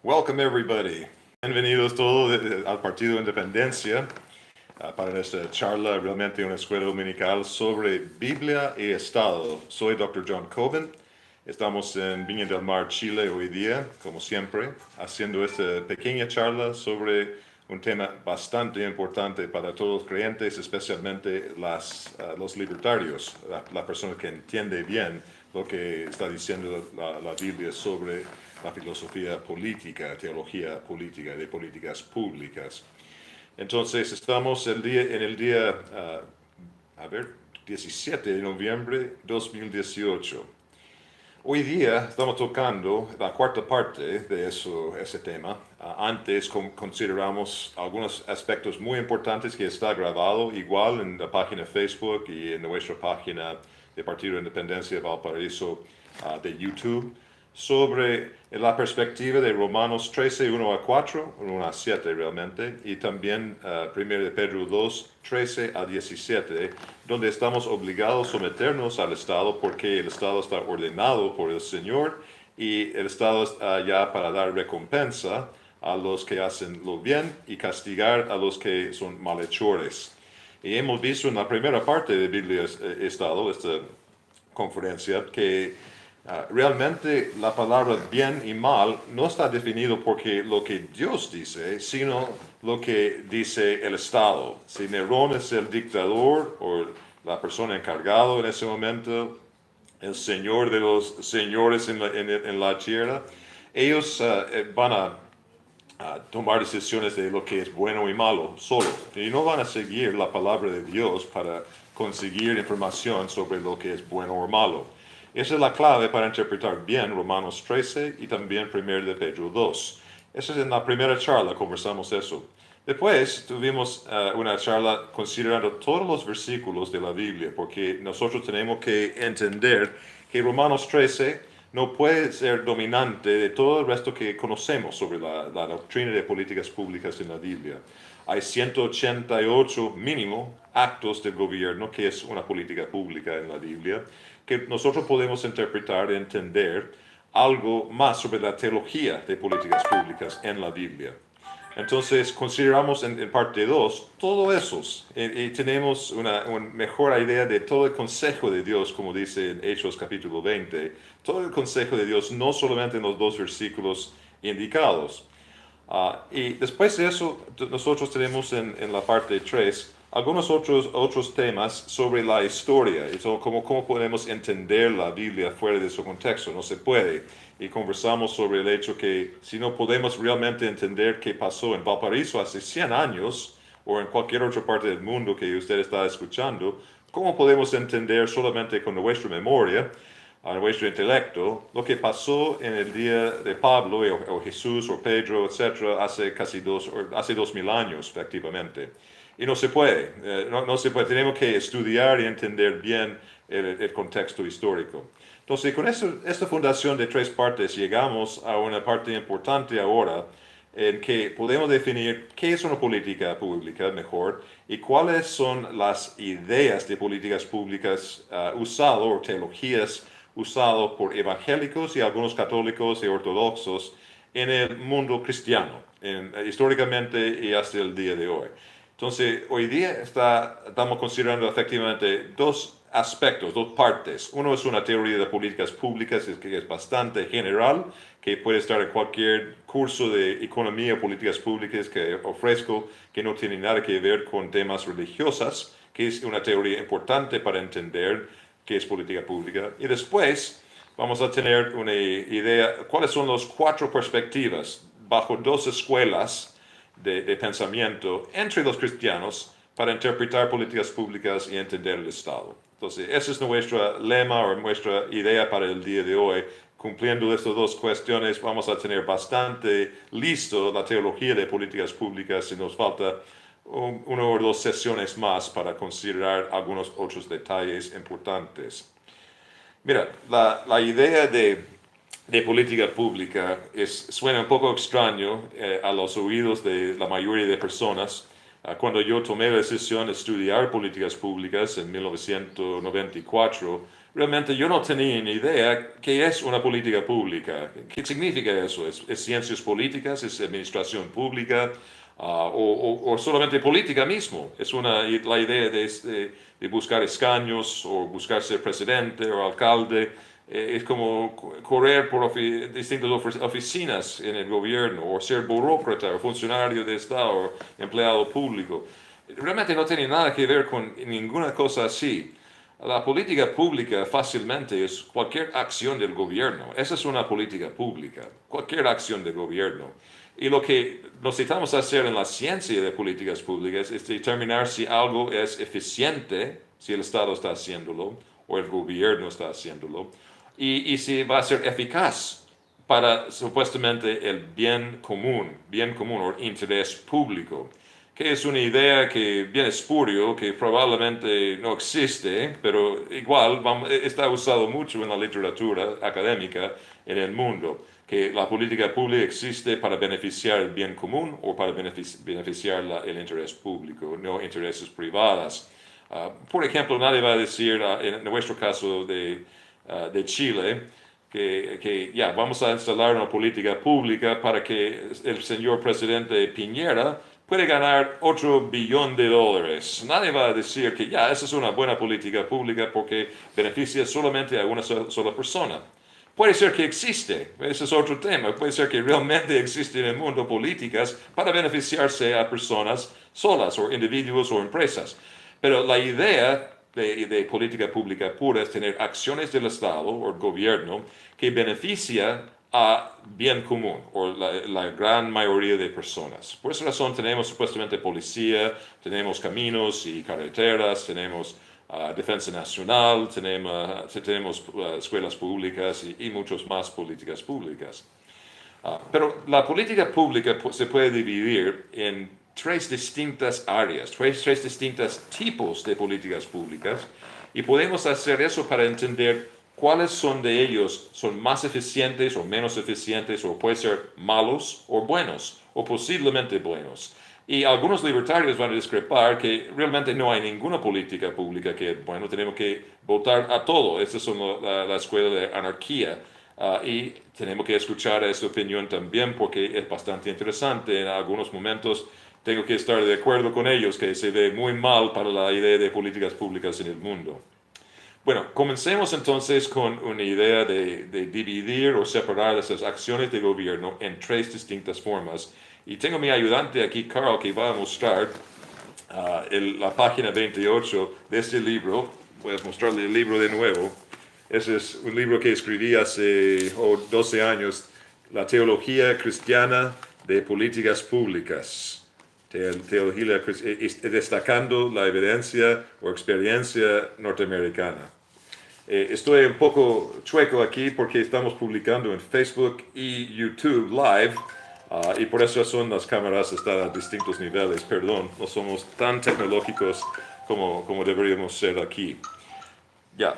Welcome everybody. Bienvenidos todos al Partido Independencia para esta charla, realmente una escuela dominical sobre Biblia y Estado. Soy Dr. John Coben. Estamos en Viña del Mar, Chile hoy día, como siempre, haciendo esta pequeña charla sobre un tema bastante importante para todos los creyentes, especialmente los libertarios, la persona que entiende bien lo que está diciendo la Biblia sobre la filosofía política, teología política, de políticas públicas. Entonces, estamos en el día 17 de noviembre de 2018. Hoy día estamos tocando la cuarta parte de ese tema. Antes consideramos algunos aspectos muy importantes que está grabado igual en la página Facebook y en nuestra página de Partido Independencia de Valparaíso de YouTube, sobre la perspectiva de Romanos 13, 1 a 4, 1 a 7 realmente, y también 1 de Pedro 2, 13 a 17, donde estamos obligados a someternos al Estado porque el Estado está ordenado por el Señor y el Estado está ya para dar recompensa a los que hacen lo bien y castigar a los que son malhechores. Y hemos visto en la primera parte de Biblia y Estado, esta conferencia, que realmente la palabra bien y mal no está definido porque lo que Dios dice, sino lo que dice el Estado. Si Nerón es el dictador o la persona encargada en ese momento, el señor de los señores en la tierra, ellos van a tomar decisiones de lo que es bueno y malo solo, y no van a seguir la palabra de Dios para conseguir información sobre lo que es bueno o malo. Esa es la clave para interpretar bien Romanos 13 y también 1 de Pedro 2. Esa es en la primera charla, conversamos eso. Después tuvimos una charla considerando todos los versículos de la Biblia, porque nosotros tenemos que entender que Romanos 13 no puede ser dominante de todo el resto que conocemos sobre la doctrina de políticas públicas en la Biblia. Hay 188 mínimo actos del gobierno que es una política pública en la Biblia, que nosotros podemos interpretar y entender algo más sobre la teología de políticas públicas en la Biblia. Entonces, consideramos en parte 2 todos esos y tenemos una mejor idea de todo el consejo de Dios, como dice en Hechos capítulo 20, todo el consejo de Dios, no solamente en los dos versículos indicados. Y después de eso, nosotros tenemos en la parte 3 algunos otros temas sobre la historia, y cómo podemos entender la Biblia fuera de su contexto. No se puede. Y conversamos sobre el hecho que si no podemos realmente entender qué pasó en Valparaíso hace 100 años, o en cualquier otra parte del mundo que usted está escuchando, ¿cómo podemos entender solamente con nuestra memoria, a nuestro intelecto, lo que pasó en el día de Pablo o Jesús o Pedro, etcétera, hace 2000 años, efectivamente? Y no se puede, no se puede, tenemos que estudiar y entender bien el contexto histórico. Entonces, con esta fundación de 3 partes, llegamos a una parte importante ahora, en que podemos definir qué es una política pública mejor y cuáles son las ideas de políticas públicas usadas, o teologías usadas por evangélicos y algunos católicos y ortodoxos en el mundo cristiano, históricamente y hasta el día de hoy. Entonces, hoy día estamos considerando efectivamente dos aspectos, dos partes. Uno es una teoría de políticas públicas que es bastante general, que puede estar en cualquier curso de economía o políticas públicas que ofrezco, que no tiene nada que ver con temas religiosos, que es una teoría importante para entender qué es política pública. Y después vamos a tener una idea, cuáles son las 4 perspectivas bajo 2 escuelas de pensamiento entre los cristianos para interpretar políticas públicas y entender el Estado. Entonces, ese es nuestro lema o nuestra idea para el día de hoy. Cumpliendo estas 2 cuestiones, vamos a tener bastante listo la teología de políticas públicas y nos falta 1 o 2 sesiones más para considerar algunos otros detalles importantes. Mira, la idea de política pública suena un poco extraño a los oídos de la mayoría de personas. Cuando yo tomé la decisión de estudiar políticas públicas en 1994, realmente yo no tenía ni idea qué es una política pública. ¿Qué significa eso? ¿Es ciencias políticas? ¿Es administración pública? O solamente política mismo. Es la idea de buscar escaños o buscar ser presidente o alcalde. Es como correr por distintas oficinas en el gobierno o ser burócrata o funcionario de Estado o empleado público. Realmente no tiene nada que ver con ninguna cosa así. La política pública fácilmente es cualquier acción del gobierno. Esa es una política pública, cualquier acción del gobierno. Y lo que necesitamos hacer en la ciencia de políticas públicas es determinar si algo es eficiente, si el Estado está haciéndolo o el gobierno está haciéndolo, y si va a ser eficaz para supuestamente el bien común o interés público, que es una idea que bien espurio, que probablemente no existe, pero igual está usado mucho en la literatura académica en el mundo, que la política pública existe para beneficiar el bien común o para beneficiar el interés público, no intereses privados. Por ejemplo, nadie va a decir, en nuestro caso de Chile, que ya vamos a instalar una política pública para que el señor presidente Piñera puede ganar $8 billones. Nadie va a decir que ya esa es una buena política pública porque beneficia solamente a una sola persona. Puede ser que existe, ese es otro tema, puede ser que realmente existen en el mundo políticas para beneficiarse a personas solas o individuos o empresas. Pero la idea de política pública pura es tener acciones del Estado o el gobierno que beneficia a bien común o la gran mayoría de personas. Por esa razón tenemos supuestamente policía, tenemos caminos y carreteras, tenemos defensa nacional, tenemos escuelas públicas y muchas más políticas públicas. Pero la política pública se puede dividir en tres distintas áreas, tres distintos tipos de políticas públicas, y podemos hacer eso para entender cuáles son de ellos, son más eficientes o menos eficientes, o pueden ser malos o buenos, o posiblemente buenos. Y algunos libertarios van a discrepar que realmente no hay ninguna política pública que es buena, tenemos que votar a todo. Esta es la escuela de anarquía. Y tenemos que escuchar esa opinión también porque es bastante interesante. En algunos momentos tengo que estar de acuerdo con ellos, que se ve muy mal para la idea de políticas públicas en el mundo. Bueno, comencemos entonces con una idea de dividir o separar esas acciones de gobierno en tres distintas formas. Y tengo mi ayudante aquí, Carl, que va a mostrar la página 28 de este libro. Voy a mostrarle el libro de nuevo. Ese es un libro que escribí hace 12 años, La Teología cristiana de Políticas Públicas. Teología, destacando la evidencia o experiencia norteamericana. Estoy un poco chueco aquí porque estamos publicando en Facebook y YouTube Live, y por eso las cámaras están a distintos niveles. Perdón, no somos tan tecnológicos como deberíamos ser aquí. Ya.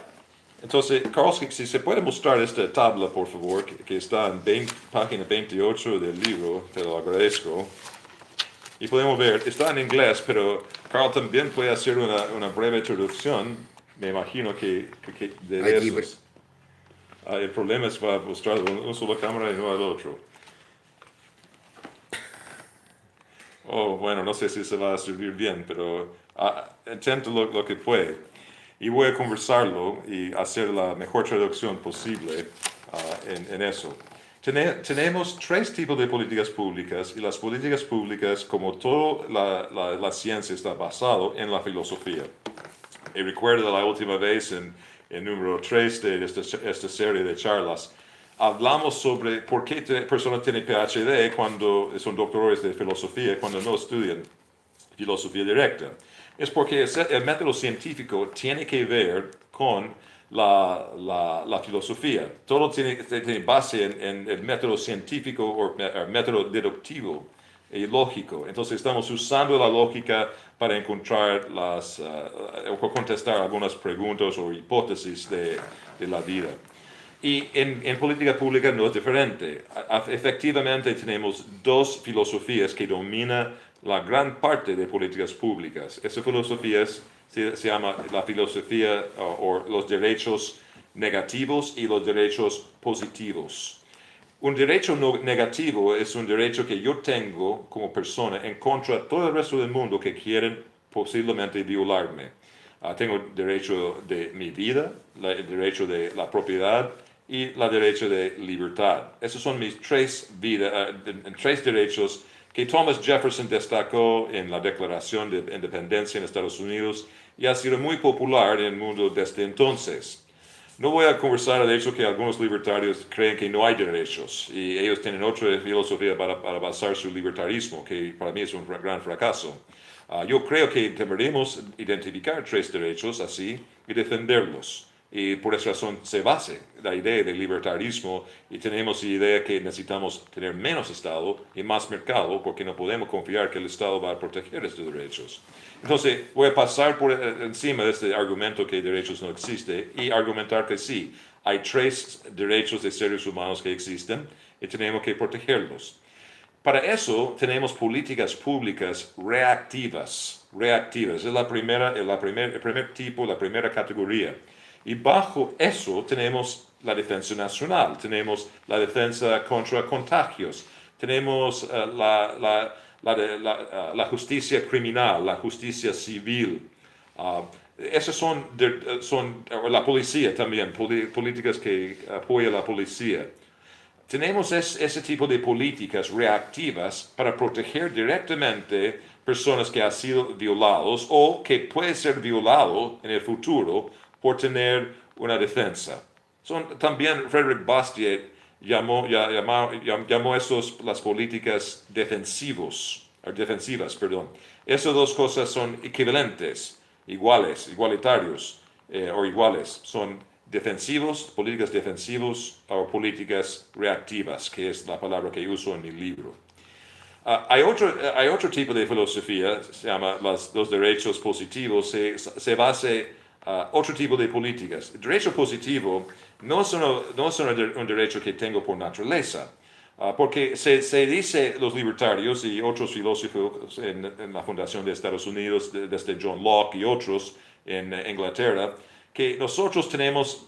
Entonces, Carl, si se puede mostrar esta tabla, por favor, que está en página 28 del libro, te lo agradezco. Y podemos ver, está en inglés, pero Carl también puede hacer una breve traducción. Me imagino que de esos. El problema es para mostrar una sola cámara y no al otro. Oh, bueno, no sé si se va a servir bien, pero intento lo que puede. Y voy a conversarlo y hacer la mejor traducción posible en eso. Tenemos tres tipos de políticas públicas, y las políticas públicas, como toda la ciencia, está basado en la filosofía. Y recuerdo la última vez en número 3 de esta serie de charlas, hablamos sobre por qué personas tienen PhD cuando son doctores de filosofía, cuando no estudian filosofía directa. Es porque el método científico tiene que ver con la filosofía. Todo tiene base en el método científico o el método deductivo y lógico. Entonces estamos usando la lógica para encontrar o contestar algunas preguntas o hipótesis de la vida. Y en política pública no es diferente. Efectivamente tenemos dos filosofías que dominan la gran parte de políticas públicas. Esas filosofías se llama la filosofía o los derechos negativos y los derechos positivos. Un derecho negativo es un derecho que yo tengo como persona en contra de todo el resto del mundo que quieren posiblemente violarme. Tengo el derecho de mi vida, el derecho de la propiedad y el derecho de libertad. Esos son mis tres derechos que Tomás Jefferson destacó en la Declaración de Independencia en Estados Unidos y ha sido muy popular en el mundo desde entonces. No voy a conversar de hecho que algunos libertarios creen que no hay derechos y ellos tienen otra filosofía para basar su libertarismo, que para mí es un gran fracaso. Yo creo que deberíamos identificar tres derechos así y defenderlos. Y por esa razón se basa la idea del libertarismo y tenemos la idea que necesitamos tener menos Estado y más mercado porque no podemos confiar que el Estado va a proteger estos derechos. Entonces voy a pasar por encima de este argumento que derechos no existen y argumentar que sí, hay tres derechos de seres humanos que existen y tenemos que protegerlos. Para eso tenemos políticas públicas reactivas. Es el primer tipo, la primera categoría. Y bajo eso tenemos la defensa nacional, tenemos la defensa contra contagios, tenemos la justicia criminal, la justicia civil. Esas son la policía también, políticas que apoyan a la policía. Tenemos ese tipo de políticas reactivas para proteger directamente personas que han sido violados o que pueden ser violados en el futuro por tener una defensa. También Frederick Bastiat llamó esas las políticas defensivas. Esas dos cosas son equivalentes, igualitarios o iguales. Son políticas defensivas o políticas reactivas, que es la palabra que uso en mi libro. Hay otro tipo de filosofía, se llama los derechos positivos, se basa otro tipo de políticas. El derecho positivo no es un derecho que tengo por naturaleza, porque se dice los libertarios y otros filósofos en la fundación de Estados Unidos, desde John Locke y otros en Inglaterra, que nosotros tenemos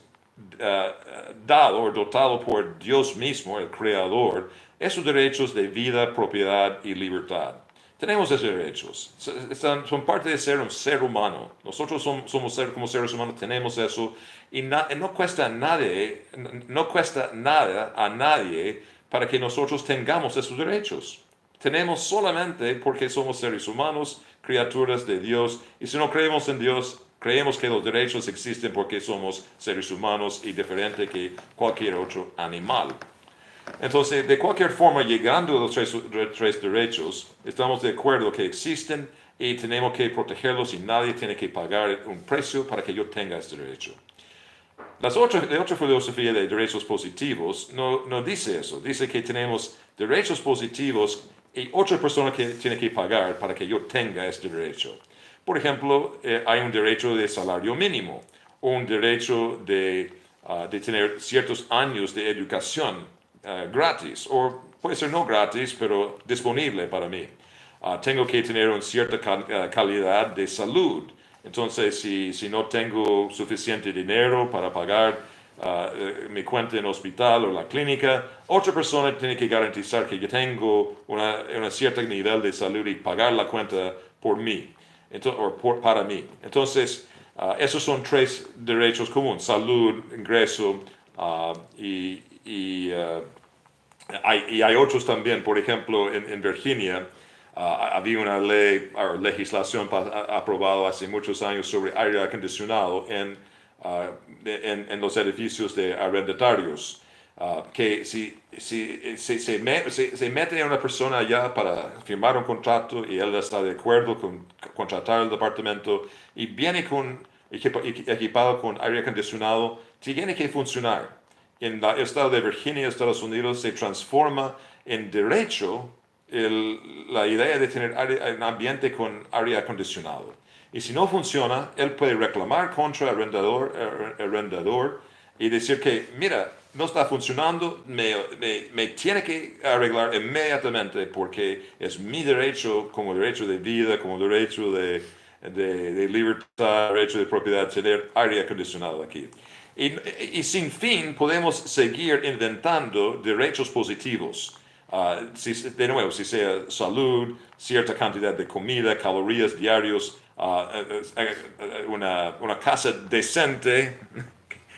dado o dotado por Dios mismo, el Creador, esos derechos de vida, propiedad y libertad. Tenemos esos derechos, son parte de ser un ser humano. Nosotros como seres humanos tenemos eso y no cuesta nada a nadie para que nosotros tengamos esos derechos. Tenemos solamente porque somos seres humanos, criaturas de Dios, y si no creemos en Dios, creemos que los derechos existen porque somos seres humanos y diferente que cualquier otro animal. Entonces, de cualquier forma, llegando a los tres derechos, estamos de acuerdo que existen y tenemos que protegerlos y nadie tiene que pagar un precio para que yo tenga este derecho. La otra filosofía de derechos positivos no dice eso, dice que tenemos derechos positivos y otra persona que tiene que pagar para que yo tenga este derecho. Por ejemplo, hay un derecho de salario mínimo, o un derecho de tener ciertos años de educación gratis, o puede ser no gratis, pero disponible para mí. Tengo que tener una cierta calidad de salud. Entonces, si no tengo suficiente dinero para pagar mi cuenta en el hospital o la clínica, otra persona tiene que garantizar que yo tengo un cierto nivel de salud y pagar la cuenta por mí, para mí. Entonces, esos son tres derechos comunes: salud, ingreso y hay otros también. Por ejemplo, en Virginia había una legislación aprobada hace muchos años sobre aire acondicionado en los edificios de arrendatarios. Que si se mete a una persona allá para firmar un contrato y él está de acuerdo con contratar el departamento y viene equipado con aire acondicionado, tiene que funcionar. En el estado de Virginia, Estados Unidos, se transforma en derecho la idea de tener un ambiente con aire acondicionado. Y si no funciona, él puede reclamar contra el arrendador y decir que, mira, no está funcionando, me tiene que arreglar inmediatamente porque es mi derecho como derecho de vida, como derecho de de libertad, derecho de propiedad, tener aire acondicionado aquí. Y sin fin podemos seguir inventando derechos positivos. De nuevo, si sea salud, cierta cantidad de comida, calorías diarios, una casa decente.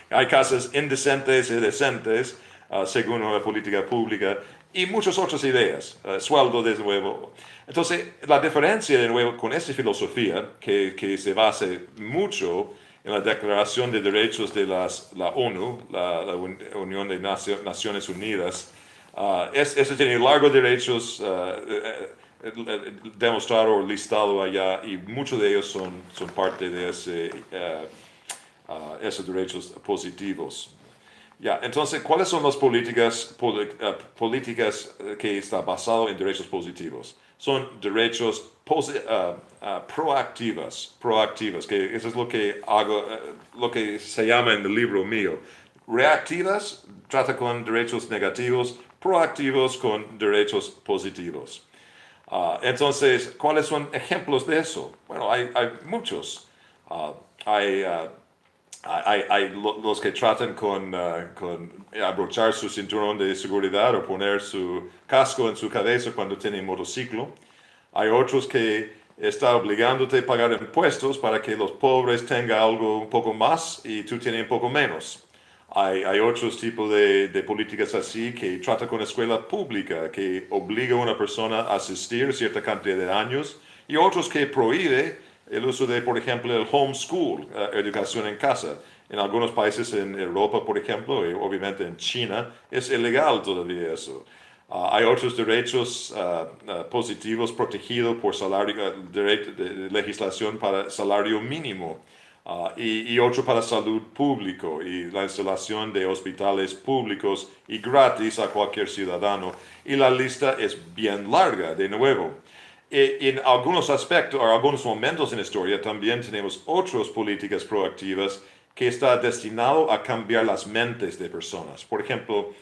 Hay casas indecentes y decentes, según una política pública, y muchas otras ideas, sueldo de nuevo. Entonces, la diferencia de nuevo con esta filosofía, que se basa mucho en la Declaración de Derechos de la ONU, la Unión de Naciones Unidas, eso tiene largos derechos demostrados o listados allá, y muchos de ellos son parte de esos derechos positivos. Entonces, ¿cuáles son las políticas que están basadas en derechos positivos? Son derechos proactivas, que eso es lo que hago, lo que se llama en el libro mío. Reactivas trata con derechos negativos, proactivos con derechos positivos. Entonces, ¿cuáles son ejemplos de eso? Bueno, hay muchos. Hay los que tratan con abrochar su cinturón de seguridad o poner su casco en su cabeza cuando tienen motociclo. Hay otros que están obligándote a pagar impuestos para que los pobres tengan algo un poco más y tú tienes un poco menos. Hay otros tipos de políticas así que tratan con escuela pública, que obliga a una persona a asistir cierta cantidad de años, y otros que prohíbe el uso de, por ejemplo, el homeschool, educación en casa. En algunos países en Europa, por ejemplo, y obviamente en China, es ilegal todavía eso. Hay otros derechos positivos protegidos por de legislación para salario mínimo, y otro para salud público y la instalación de hospitales públicos y gratis a cualquier ciudadano. Y la lista es bien larga, de nuevo. En algunos aspectos o algunos momentos en la historia también tenemos otras políticas proactivas que están destinadas a cambiar las mentes de personas. Por ejemplo,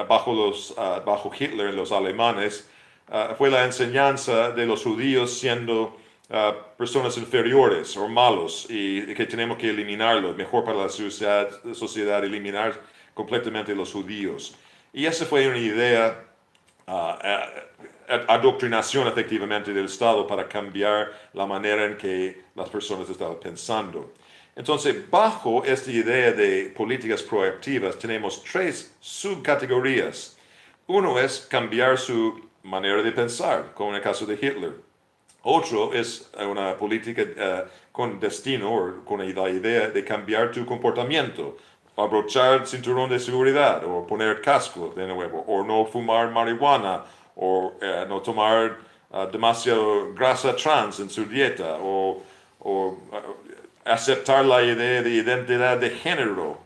bajo Hitler, los alemanes, fue la enseñanza de los judíos siendo personas inferiores o malos, y que tenemos que eliminarlos. Mejor para la sociedad eliminar completamente los judíos. Y esa fue una idea, adoctrinación efectivamente del Estado para cambiar la manera en que las personas estaban pensando. Entonces, bajo esta idea de políticas proactivas tenemos tres subcategorías. Uno es cambiar su manera de pensar, como en el caso de Hitler. Otro es una política con destino o con la idea de cambiar tu comportamiento, abrochar cinturón de seguridad o poner casco de nuevo, o no fumar marihuana, o no tomar demasiado grasa trans en su dieta, o aceptar la idea de identidad de género.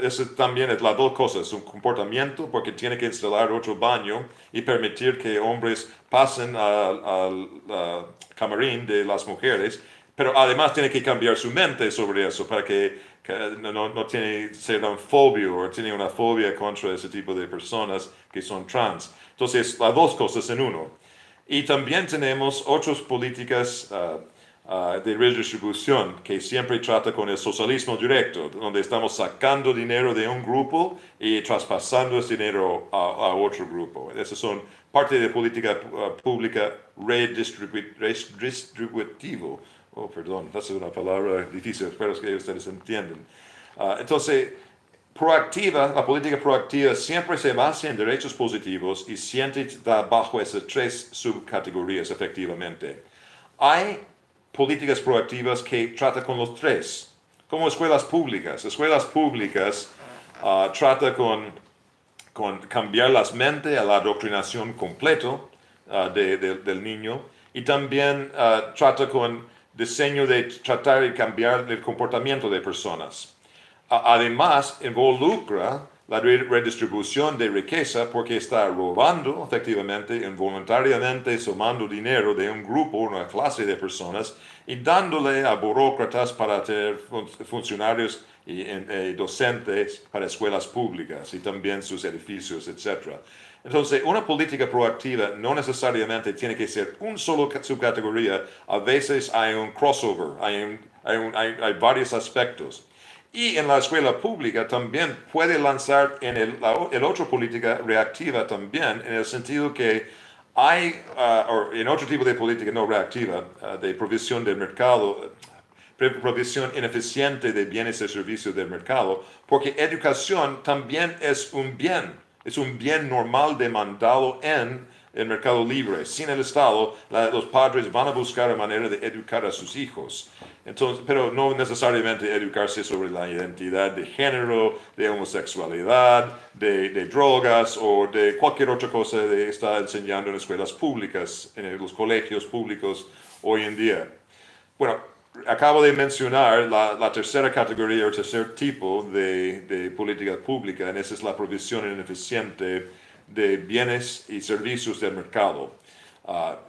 Eso también es las dos cosas, un comportamiento porque tiene que instalar otro baño y permitir que hombres pasen al camarín de las mujeres, pero además tiene que cambiar su mente sobre eso para que no tiene ser un fobio o tiene una fobia contra ese tipo de personas que son trans. Entonces, las dos cosas en uno. Y también tenemos otras políticas de redistribución que siempre trata con el socialismo directo, donde estamos sacando dinero de un grupo y traspasando ese dinero a otro grupo. Esas son parte de política pública redistributivo. Oh, perdón, esa es una palabra difícil, espero que ustedes entiendan. Entonces, la política proactiva siempre se basa en derechos positivos y siempre está bajo esas tres subcategorías, efectivamente. Hay políticas proactivas que tratan con los tres, como escuelas públicas. Escuelas públicas trata con cambiar las mentes a la adoctrinación completa del niño, y también trata con diseño de tratar de cambiar el comportamiento de personas. Además, involucra la redistribución de riqueza porque está robando efectivamente, involuntariamente, tomando dinero de un grupo, una clase de personas, y dándole a burócratas para tener funcionarios y docentes para escuelas públicas y también sus edificios, etc. Entonces, una política proactiva no necesariamente tiene que ser un solo subcategoría. A veces hay un crossover, hay varios aspectos. Y en la escuela pública también puede lanzar en el otro política reactiva también, en el sentido que hay, o en otro tipo de política no reactiva, de provisión del mercado, provisión ineficiente de bienes y servicios del mercado, porque educación también es un bien normal demandado en el mercado libre. Sin el Estado, los padres van a buscar la manera de educar a sus hijos. Entonces, pero no necesariamente educarse sobre la identidad de género, de homosexualidad, de drogas o de cualquier otra cosa que está enseñando en escuelas públicas, en los colegios públicos hoy en día. Bueno, acabo de mencionar la tercera categoría o tercer tipo de política pública, y esa es la provisión ineficiente de bienes y servicios del mercado.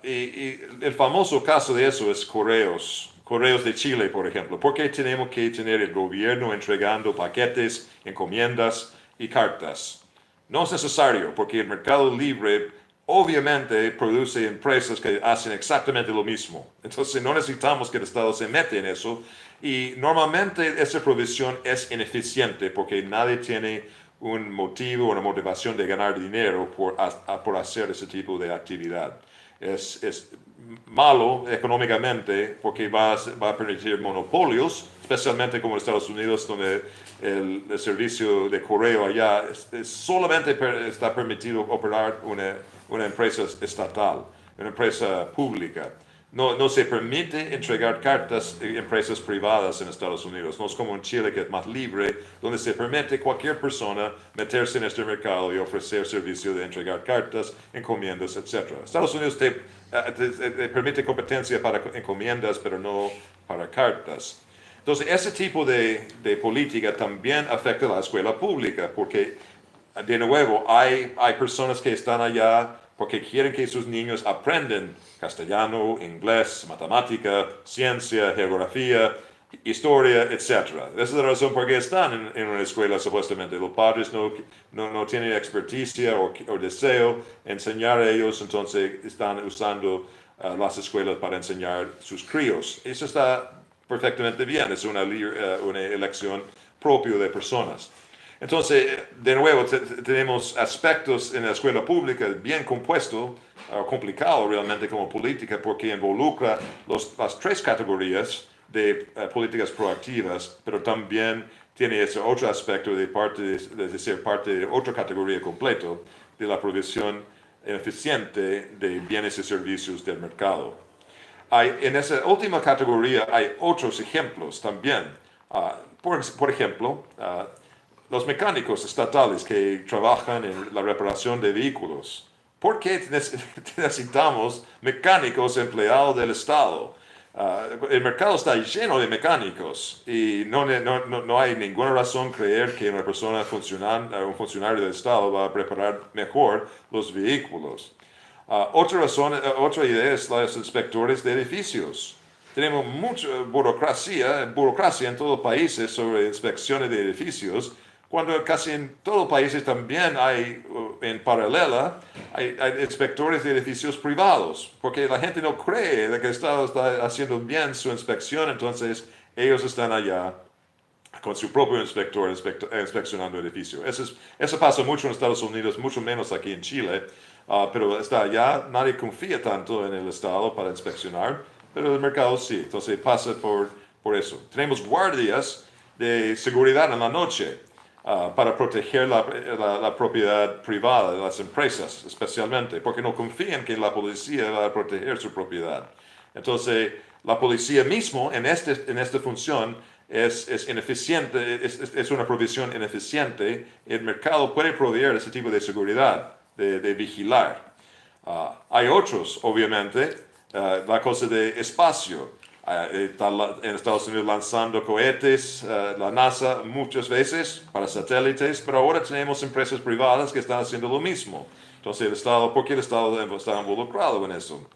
Y el famoso caso de eso es Correos de Chile, por ejemplo. ¿Por qué tenemos que tener el gobierno entregando paquetes, encomiendas y cartas? No es necesario, porque el mercado libre obviamente produce empresas que hacen exactamente lo mismo. Entonces no necesitamos que el Estado se mete en eso. Y normalmente esa provisión es ineficiente porque nadie tiene un motivo, una motivación de ganar dinero por hacer ese tipo de actividad. Es malo económicamente porque va a permitir monopolios, especialmente como en Estados Unidos, donde el servicio de correo allá solamente está permitido operar una empresa estatal, una empresa pública. No se permite entregar cartas a empresas privadas en Estados Unidos. No es como en Chile, que es más libre, donde se permite cualquier persona meterse en este mercado y ofrecer servicio de entregar cartas, encomiendas, etc. Estados Unidos te permite competencia para encomiendas, pero no para cartas. Entonces, ese tipo de política también afecta a la escuela pública, porque, de nuevo, hay personas que están allá porque quieren que sus niños aprendan castellano, inglés, matemática, ciencia, geografía, historia, etc. Esa es la razón por qué están en una escuela supuestamente. Los padres no tienen experticia o deseo de enseñar a ellos, entonces están usando las escuelas para enseñar sus críos. Eso está perfectamente bien, es una elección propia de personas. Entonces, de nuevo, tenemos aspectos en la escuela pública bien compuesto, complicado realmente como política, porque involucra las tres categorías de políticas proactivas, pero también tiene ese otro aspecto de ser parte de otra categoría completa, de la provisión eficiente de bienes y servicios del mercado. En esa última categoría hay otros ejemplos también. Por ejemplo, los mecánicos estatales que trabajan en la reparación de vehículos. ¿Por qué necesitamos mecánicos empleados del Estado? El mercado está lleno de mecánicos y no hay ninguna razón creer que una persona un funcionario del Estado va a preparar mejor los vehículos. Otra idea es los inspectores de edificios. Tenemos mucha burocracia en todos los países sobre inspecciones de edificios, cuando casi en todos los países también hay, en paralela, hay inspectores de edificios privados, porque la gente no cree que el Estado está haciendo bien su inspección, entonces ellos están allá con su propio inspector inspeccionando edificios. Eso pasa mucho en Estados Unidos, mucho menos aquí en Chile, pero está allá, nadie confía tanto en el Estado para inspeccionar, pero el mercado sí, entonces pasa por eso. Tenemos guardias de seguridad en la noche, para proteger la propiedad privada de las empresas, especialmente, porque no confían que la policía va a proteger su propiedad. Entonces, la policía mismo en esta función es ineficiente, es una provisión ineficiente. El mercado puede proveer ese tipo de seguridad, de vigilar. Hay otros, obviamente, la cosa de espacio. Está en Estados Unidos lanzando cohetes, la NASA muchas veces para satélites, pero ahora tenemos empresas privadas que están haciendo lo mismo. Entonces, ¿por qué el Estado está involucrado en eso?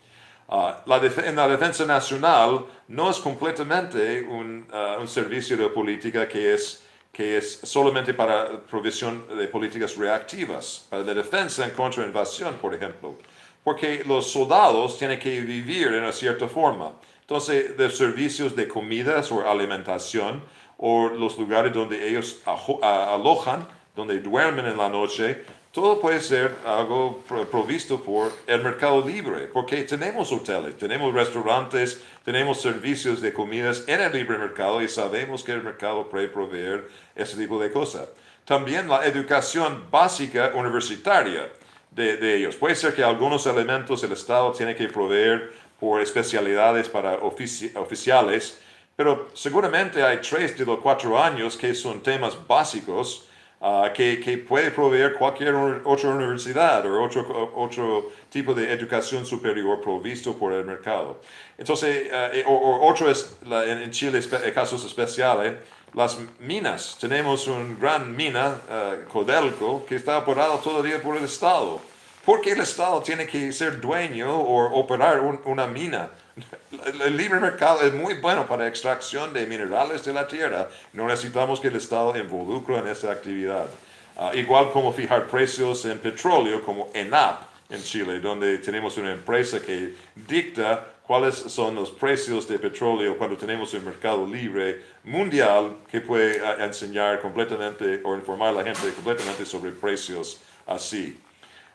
En la defensa nacional no es completamente un servicio de política que es que es solamente para provisión de políticas reactivas, para la defensa en contra de invasión, por ejemplo. Porque los soldados tienen que vivir en una cierta forma. Entonces, los servicios de comidas o alimentación, o los lugares donde ellos alojan, donde duermen en la noche, todo puede ser algo provisto por el mercado libre, porque tenemos hoteles, tenemos restaurantes, tenemos servicios de comidas en el libre mercado y sabemos que el mercado puede proveer ese tipo de cosas. También la educación básica universitaria de ellos. Puede ser que algunos elementos el Estado tiene que proveer por especialidades para oficiales, pero seguramente hay 3 de los 4 años que son temas básicos que puede proveer cualquier otra universidad o otro tipo de educación superior provisto por el mercado. Entonces, otro es en Chile, casos especiales, las minas. Tenemos una gran mina, Codelco, que está operada todo el día por el Estado. ¿Por qué el Estado tiene que ser dueño o operar una mina? El libre mercado es muy bueno para extracción de minerales de la tierra. No necesitamos que el Estado involucre en esa actividad. Igual como fijar precios en petróleo, como ENAP en Chile, donde tenemos una empresa que dicta cuáles son los precios de petróleo cuando tenemos un mercado libre mundial que puede enseñar completamente o informar a la gente completamente sobre precios así.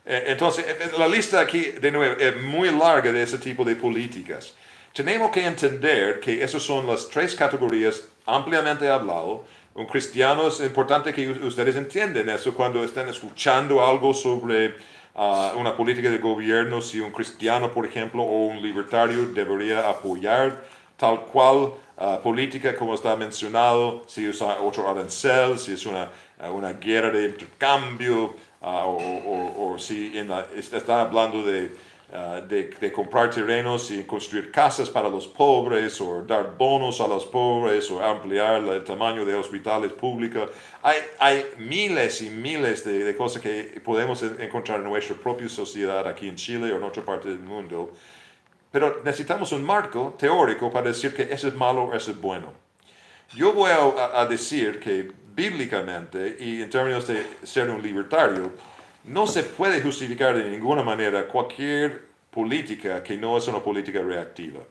Entonces, la lista aquí, de nuevo, es muy larga de ese tipo de políticas. Tenemos que entender que esas son las 3 categorías ampliamente hablado. Un cristiano es importante que ustedes entiendan eso cuando están escuchando algo sobre una política de gobierno. Si un cristiano, por ejemplo, o un libertario debería apoyar tal cual política como está mencionado, si es otro arancel, si es una guerra de intercambio, o si está hablando de comprar terrenos y construir casas para los pobres, o dar bonos a los pobres, o ampliar el tamaño de hospitales públicos. Hay miles y miles de cosas que podemos encontrar en nuestra propia sociedad aquí en Chile o en otra parte del mundo. Pero necesitamos un marco teórico para decir que eso es malo o eso es bueno. Yo voy a decir que bíblicamente y en términos de ser un libertario, no se puede justificar de ninguna manera cualquier política que no es una política reactiva.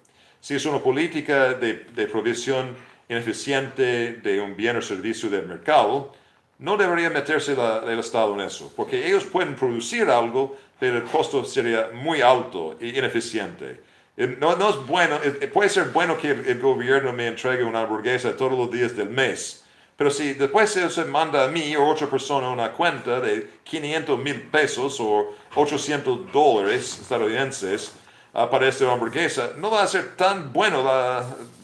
Si es una política de provisión ineficiente de un bien o servicio del mercado, no debería meterse el Estado en eso, porque ellos pueden producir algo, pero el costo sería muy alto e ineficiente. No es bueno, puede ser bueno que el gobierno me entregue una hamburguesa todos los días del mes, pero si después se manda a mí o otra persona una cuenta de 500,000 pesos o $800 estadounidenses para esta hamburguesa, no va a ser tan bueno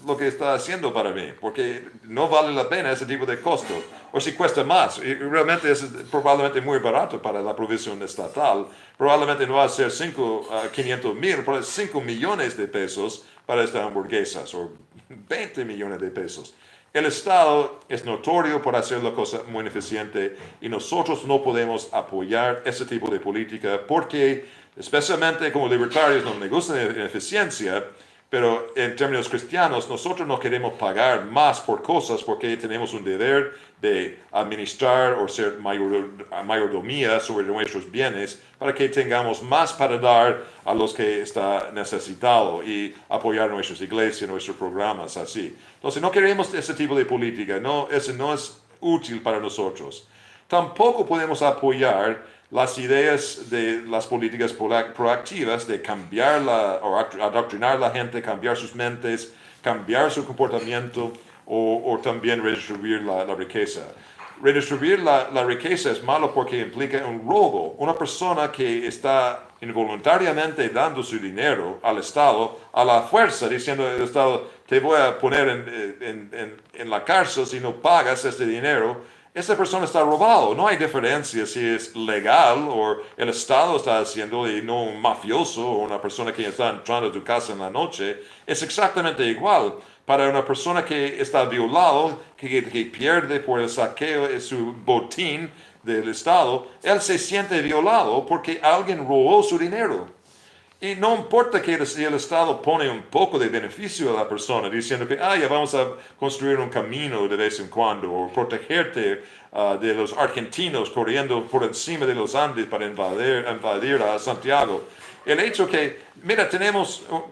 lo que está haciendo para mí, porque no vale la pena ese tipo de costo. O si cuesta más, y realmente es probablemente muy barato para la provisión estatal, probablemente no va a ser 500,000, pero 5 millones de pesos para estas hamburguesas, o 20 millones de pesos. El Estado es notorio por hacer la cosa muy ineficiente y nosotros no podemos apoyar ese tipo de política porque, especialmente como libertarios, no nos gusta la ineficiencia, pero en términos cristianos, nosotros no queremos pagar más por cosas porque tenemos un deber de administrar o ser mayordomía sobre nuestros bienes para que tengamos más para dar a los que están necesitados y apoyar nuestras iglesias, nuestros programas, así. Entonces, no queremos ese tipo de política, eso no es útil para nosotros. Tampoco podemos apoyar las ideas de las políticas proactivas de cambiar o adoctrinar a la gente, cambiar sus mentes, cambiar su comportamiento o también redistribuir la riqueza. Redistribuir la riqueza es malo porque implica un robo. Una persona que está involuntariamente dando su dinero al Estado, a la fuerza, diciendo al Estado, te voy a poner en la cárcel si no pagas este dinero, esa persona está robado. No hay diferencia si es legal o el Estado está haciendo y no un mafioso o una persona que está entrando a tu casa en la noche. Es exactamente igual. Para una persona que está violado, que pierde por el saqueo de su botín del Estado, él se siente violado porque alguien robó su dinero. Y no importa que si el Estado pone un poco de beneficio a la persona, diciendo que ya vamos a construir un camino de vez en cuando, o protegerte de los argentinos corriendo por encima de los Andes para invadir a Santiago. El hecho que, mira,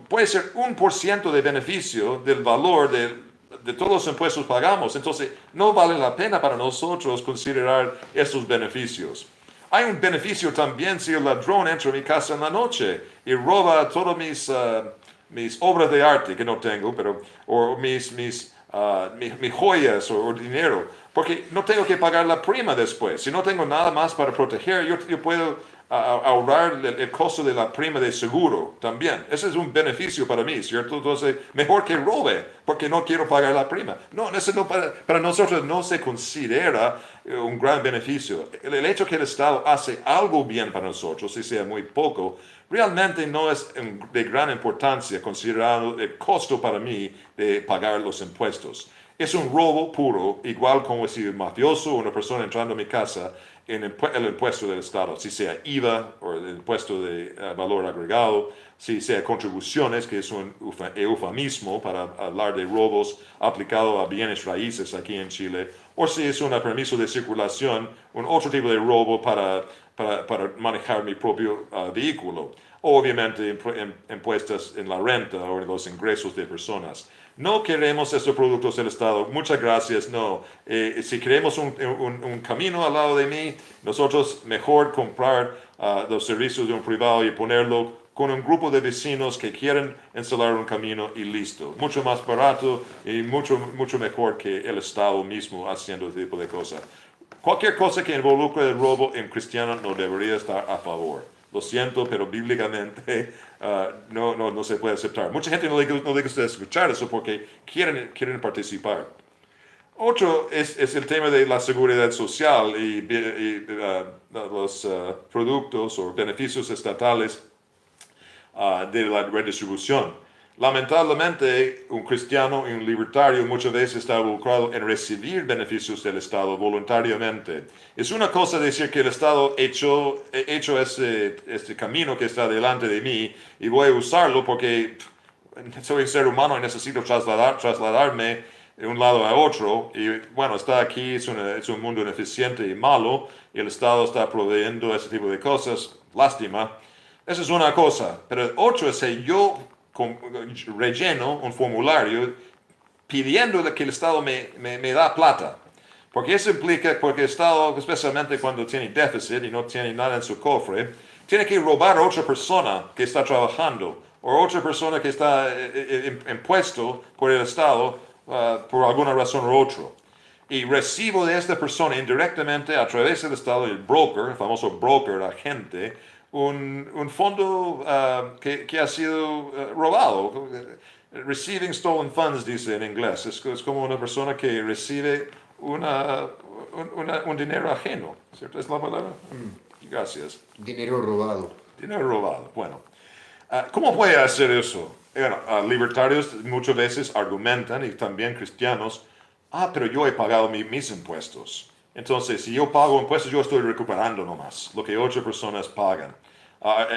puede ser 1% de beneficio del valor de todos los impuestos que pagamos, entonces no vale la pena para nosotros considerar estos beneficios. Hay un beneficio también si el ladrón entra a mi casa en la noche y roba todas mis obras de arte que no tengo, o mis joyas o dinero, porque no tengo que pagar la prima después. Si no tengo nada más para proteger, yo puedo ahorrar el costo de la prima de seguro también. Ese es un beneficio para mí, ¿cierto? Entonces, mejor que robe, porque no quiero pagar la prima. No, eso no para nosotros no se considera un gran beneficio. El hecho que el Estado hace algo bien para nosotros, si sea muy poco, realmente no es de gran importancia considerando el costo para mí de pagar los impuestos. Es un robo puro, igual como si un mafioso o una persona entrando a mi casa en el impuesto del Estado, si sea IVA o el impuesto de valor agregado, si sea contribuciones, que es un eufemismo para hablar de robos aplicado a bienes raíces aquí en Chile, o si es un permiso de circulación, un otro tipo de robo para manejar mi propio vehículo. Obviamente impuestos en la renta o en los ingresos de personas. No queremos estos productos del Estado, muchas gracias, no. Si queremos un camino al lado de mí, nosotros mejor comprar los servicios de un privado y ponerlo con un grupo de vecinos que quieren instalar un camino y listo. Mucho más barato y mucho mejor que el Estado mismo haciendo este tipo de cosas. Cualquier cosa que involucre el robo en cristiano no debería estar a favor. Lo siento, pero bíblicamente no se puede aceptar. Mucha gente no le gusta escuchar eso porque quieren participar. Otro es el tema de la seguridad social y los productos o beneficios estatales de la redistribución. Lamentablemente, un cristiano y un libertario muchas veces está involucrado en recibir beneficios del Estado voluntariamente. Es una cosa decir que el Estado ha hecho este camino que está delante de mí y voy a usarlo porque soy un ser humano y necesito trasladarme de un lado a otro. Y bueno, está aquí, es un mundo ineficiente y malo y el Estado está proveyendo ese tipo de cosas. Lástima. Esa es una cosa. Pero el otro es que yo relleno un formulario pidiendo que el Estado me da plata. Porque eso implica, porque el Estado, especialmente cuando tiene déficit y no tiene nada en su cofre, tiene que robar a otra persona que está trabajando o otra persona que está impuesto por el Estado por alguna razón u otra. Y recibo de esta persona indirectamente a través del Estado, el broker, el famoso broker, agente, un fondo que ha sido robado. Receiving stolen funds, dice en inglés. Es como una persona que recibe un dinero ajeno, ¿cierto? ¿Es la palabra? Gracias. Dinero robado. Dinero robado. Bueno, ¿cómo puede hacer eso? Bueno, libertarios muchas veces argumentan, y también cristianos, pero yo he pagado mis impuestos. Entonces, si yo pago impuestos, yo estoy recuperando nomás lo que otras personas pagan.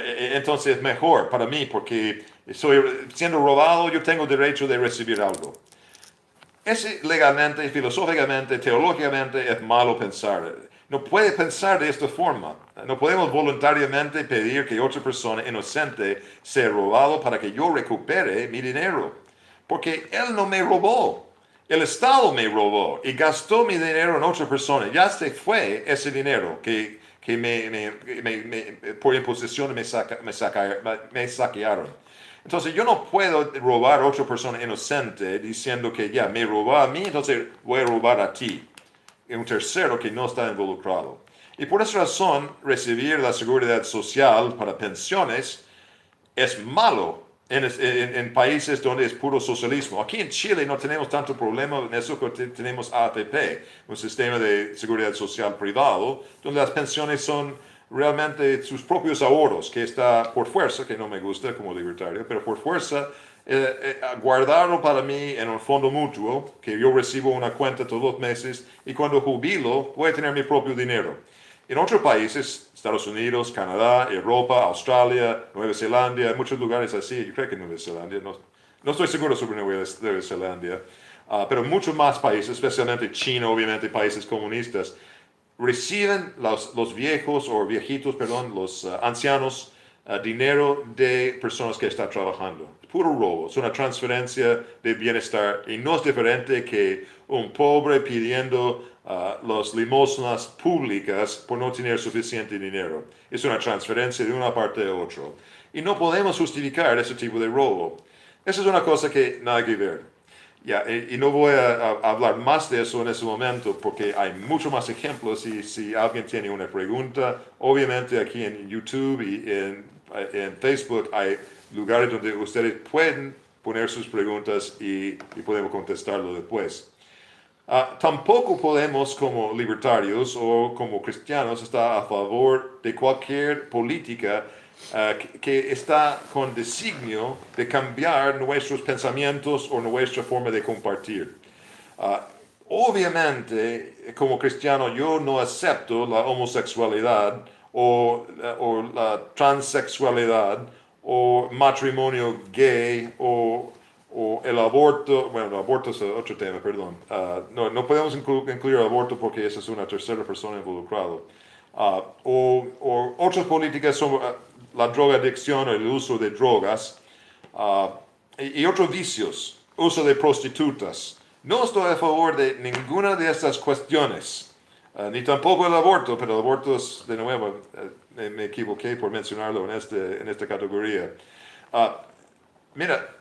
Entonces, es mejor para mí porque estoy siendo robado, yo tengo derecho de recibir algo. Es legalmente, filosóficamente, teológicamente, es malo pensar. No puede pensar de esta forma. No podemos voluntariamente pedir que otra persona inocente sea robado para que yo recupere mi dinero. Porque él no me robó. El Estado me robó y gastó mi dinero en otra persona. Ya se fue ese dinero que por imposición me saquearon. Entonces yo no puedo robar a otra persona inocente diciendo que ya me robó a mí, entonces voy a robar a ti. Un tercero que no está involucrado. Y por esa razón, recibir la seguridad social para pensiones es malo en países donde es puro socialismo. Aquí en Chile no tenemos tanto problema en eso que tenemos AFP, un sistema de seguridad social privado, donde las pensiones son realmente sus propios ahorros, que está por fuerza, que no me gusta como libertario, pero por fuerza, guardarlo para mí en un fondo mutuo, que yo recibo una cuenta todos los meses, y cuando jubilo voy a tener mi propio dinero. En otros países, Estados Unidos, Canadá, Europa, Australia, Nueva Zelanda, muchos lugares así, yo creo que Nueva Zelanda, no estoy seguro sobre Nueva Zelanda, pero muchos más países, especialmente China, obviamente países comunistas, reciben los viejos o viejitos, perdón, los ancianos, dinero de personas que están trabajando. Puro robo, es una transferencia de bienestar y no es diferente que un pobre pidiendo las limosnas públicas por no tener suficiente dinero. Es una transferencia de una parte a otra. Y no podemos justificar ese tipo de robo. Esa es una cosa que nada que ver. Ya, y no voy a hablar más de eso en ese momento porque hay muchos más ejemplos y si alguien tiene una pregunta, obviamente aquí en YouTube y en Facebook hay lugares donde ustedes pueden poner sus preguntas y podemos contestarlo después. Tampoco podemos como libertarios o como cristianos estar a favor de cualquier política que está con designio de cambiar nuestros pensamientos o nuestra forma de compartir. Obviamente, como cristiano, yo no acepto la homosexualidad o la transexualidad o matrimonio gay o el aborto. Bueno, el aborto es otro tema, perdón. No podemos incluir el aborto porque esa es una tercera persona involucrada. O otras políticas son la drogadicción o el uso de drogas y otros vicios, uso de prostitutas. No estoy a favor de ninguna de estas cuestiones, ni tampoco el aborto, pero el aborto es, de nuevo, me equivoqué por mencionarlo en esta categoría. Mira,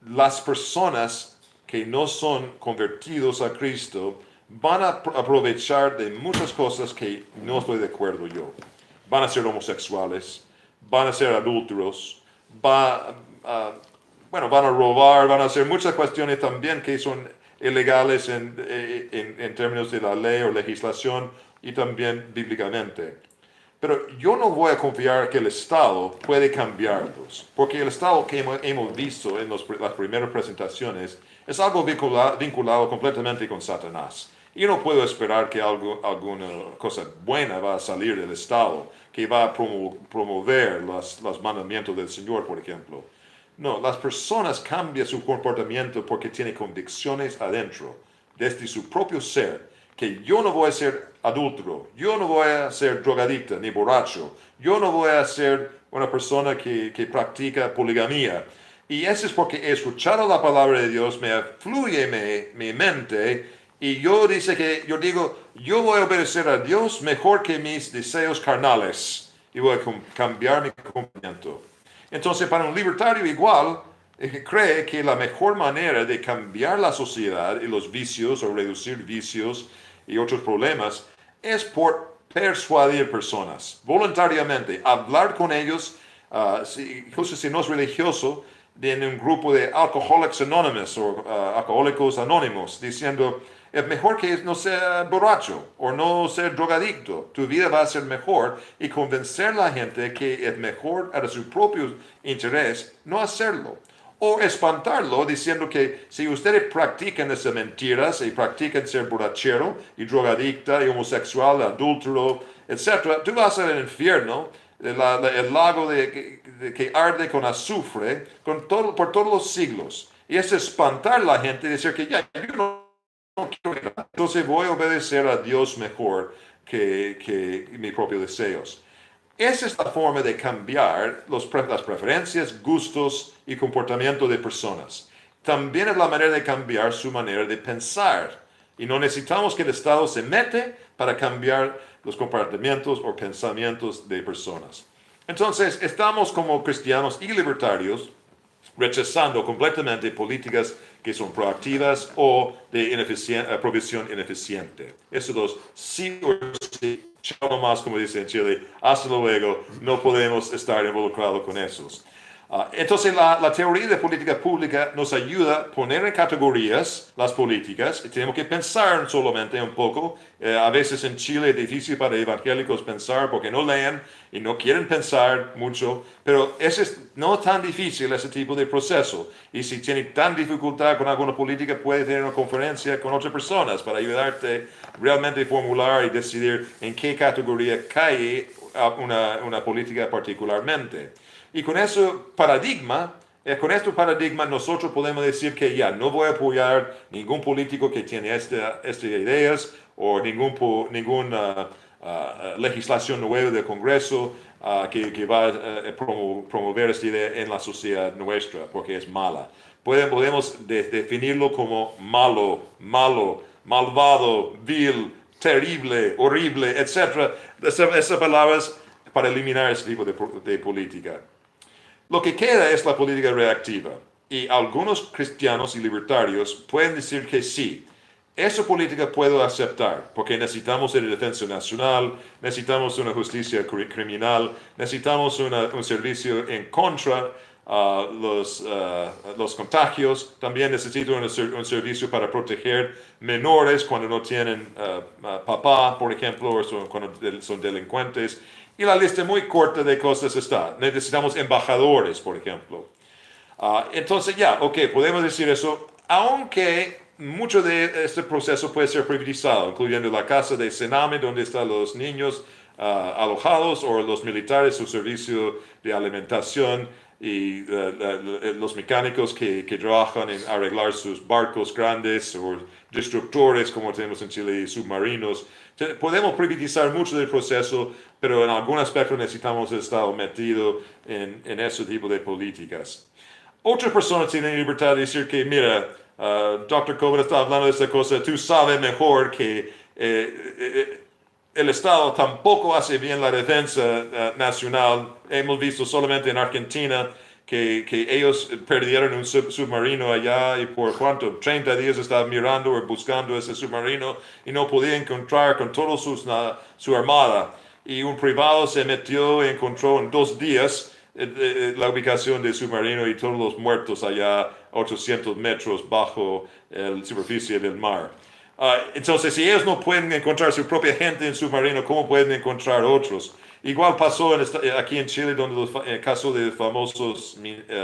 las personas que no son convertidos a Cristo van a aprovechar de muchas cosas que no estoy de acuerdo yo. Van a ser homosexuales, van a ser adúlteros, van a robar, van a hacer muchas cuestiones también que son ilegales en términos de la ley o legislación y también bíblicamente. Pero yo no voy a confiar que el Estado puede cambiarlos, porque el Estado que hemos visto en las primeras presentaciones es algo vinculado completamente con Satanás. Yo no puedo esperar que alguna cosa buena va a salir del Estado, que va a promover los mandamientos del Señor, por ejemplo. No, las personas cambian su comportamiento porque tienen convicciones adentro, desde su propio ser, que yo no voy a ser adúltero, yo no voy a ser drogadicta ni borracho, yo no voy a ser una persona que practica poligamía. Y eso es porque he escuchado la palabra de Dios, me fluye mi mente, y yo digo, yo voy a obedecer a Dios mejor que mis deseos carnales, y voy a cambiar mi comportamiento. Entonces, para un libertario igual, cree que la mejor manera de cambiar la sociedad y los vicios o reducir vicios y otros problemas es por persuadir personas voluntariamente, hablar con ellos, incluso si no es religioso, en un grupo de Alcoholics Anonymous o Alcohólicos Anónimos, diciendo, es mejor que no sea borracho o no ser drogadicto. Tu vida va a ser mejor y convencer a la gente que es mejor a su propio interés no hacerlo. O espantarlo diciendo que si ustedes practican esas mentiras y practican ser borrachero y drogadicta y homosexual, adúltero, etc., tú vas al infierno, el lago que arde con azufre por todos los siglos. Y es espantar a la gente y decir que ya, yo no quiero ir. Entonces voy a obedecer a Dios mejor que mis propios deseos. Esa es la forma de cambiar las preferencias, gustos y comportamiento de personas. También es la manera de cambiar su manera de pensar. Y no necesitamos que el Estado se mete para cambiar los comportamientos o pensamientos de personas. Entonces, estamos como cristianos y libertarios rechazando completamente políticas que son proactivas o de provisión ineficiente. Esos dos sí o sí. Chao nomás, como dice en Chile, hasta luego, no podemos estar involucrados con esos. Entonces la teoría de política pública nos ayuda a poner en categorías las políticas y tenemos que pensar solamente un poco. A veces en Chile es difícil para evangélicos pensar porque no leen y no quieren pensar mucho, pero ese es no tan difícil ese tipo de proceso. Y si tiene tan dificultad con alguna política, puede tener una conferencia con otras personas para ayudarte realmente a formular y decidir en qué categoría cae una política particularmente. Y con este paradigma nosotros podemos decir que ya no voy a apoyar ningún político que tiene estas ideas o ninguna legislación nueva del Congreso que va a promover esta idea en la sociedad nuestra, porque es mala. Podemos definirlo como malo, malvado, vil, terrible, horrible, etc. Esas palabras para eliminar ese tipo de política. Lo que queda es la política reactiva, y algunos cristianos y libertarios pueden decir que sí, esa política puedo aceptar, porque necesitamos una defensa nacional, necesitamos una justicia criminal, necesitamos un servicio en contra los contagios, también necesito un servicio para proteger menores cuando no tienen papá, por ejemplo, o cuando son delincuentes. Y la lista muy corta de cosas está. Necesitamos embajadores, por ejemplo. Entonces podemos decir eso, aunque mucho de este proceso puede ser privatizado, incluyendo la casa de Sename, donde están los niños alojados, o los militares, su servicio de alimentación, y los mecánicos que trabajan en arreglar sus barcos grandes, o destructores, como tenemos en Chile, submarinos. Podemos privatizar mucho del proceso, pero en algún aspecto necesitamos el Estado metido en ese tipo de políticas. Otras personas tienen libertad de decir que, mira, Dr. Coben está hablando de esta cosa, tú sabes mejor que el Estado tampoco hace bien la defensa nacional. Hemos visto solamente en Argentina que ellos perdieron un submarino allá, y por cuánto, 30 días estaban mirando o buscando ese submarino y no podían encontrar con toda su armada. Y un privado se metió y encontró en 2 días la ubicación del submarino y todos los muertos allá 800 metros bajo la superficie del mar. Entonces, si ellos no pueden encontrar su propia gente en submarino, ¿cómo pueden encontrar otros? Igual pasó aquí en Chile, donde el caso de famosos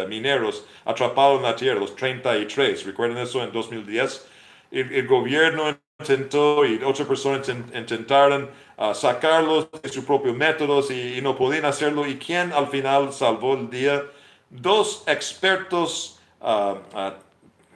mineros atrapados en la tierra, los 33. ¿Recuerdan eso en 2010? El gobierno intentó y otras personas intentaron sacarlos de sus propios métodos y no podían hacerlo. ¿Y quién al final salvó el día? 2 expertos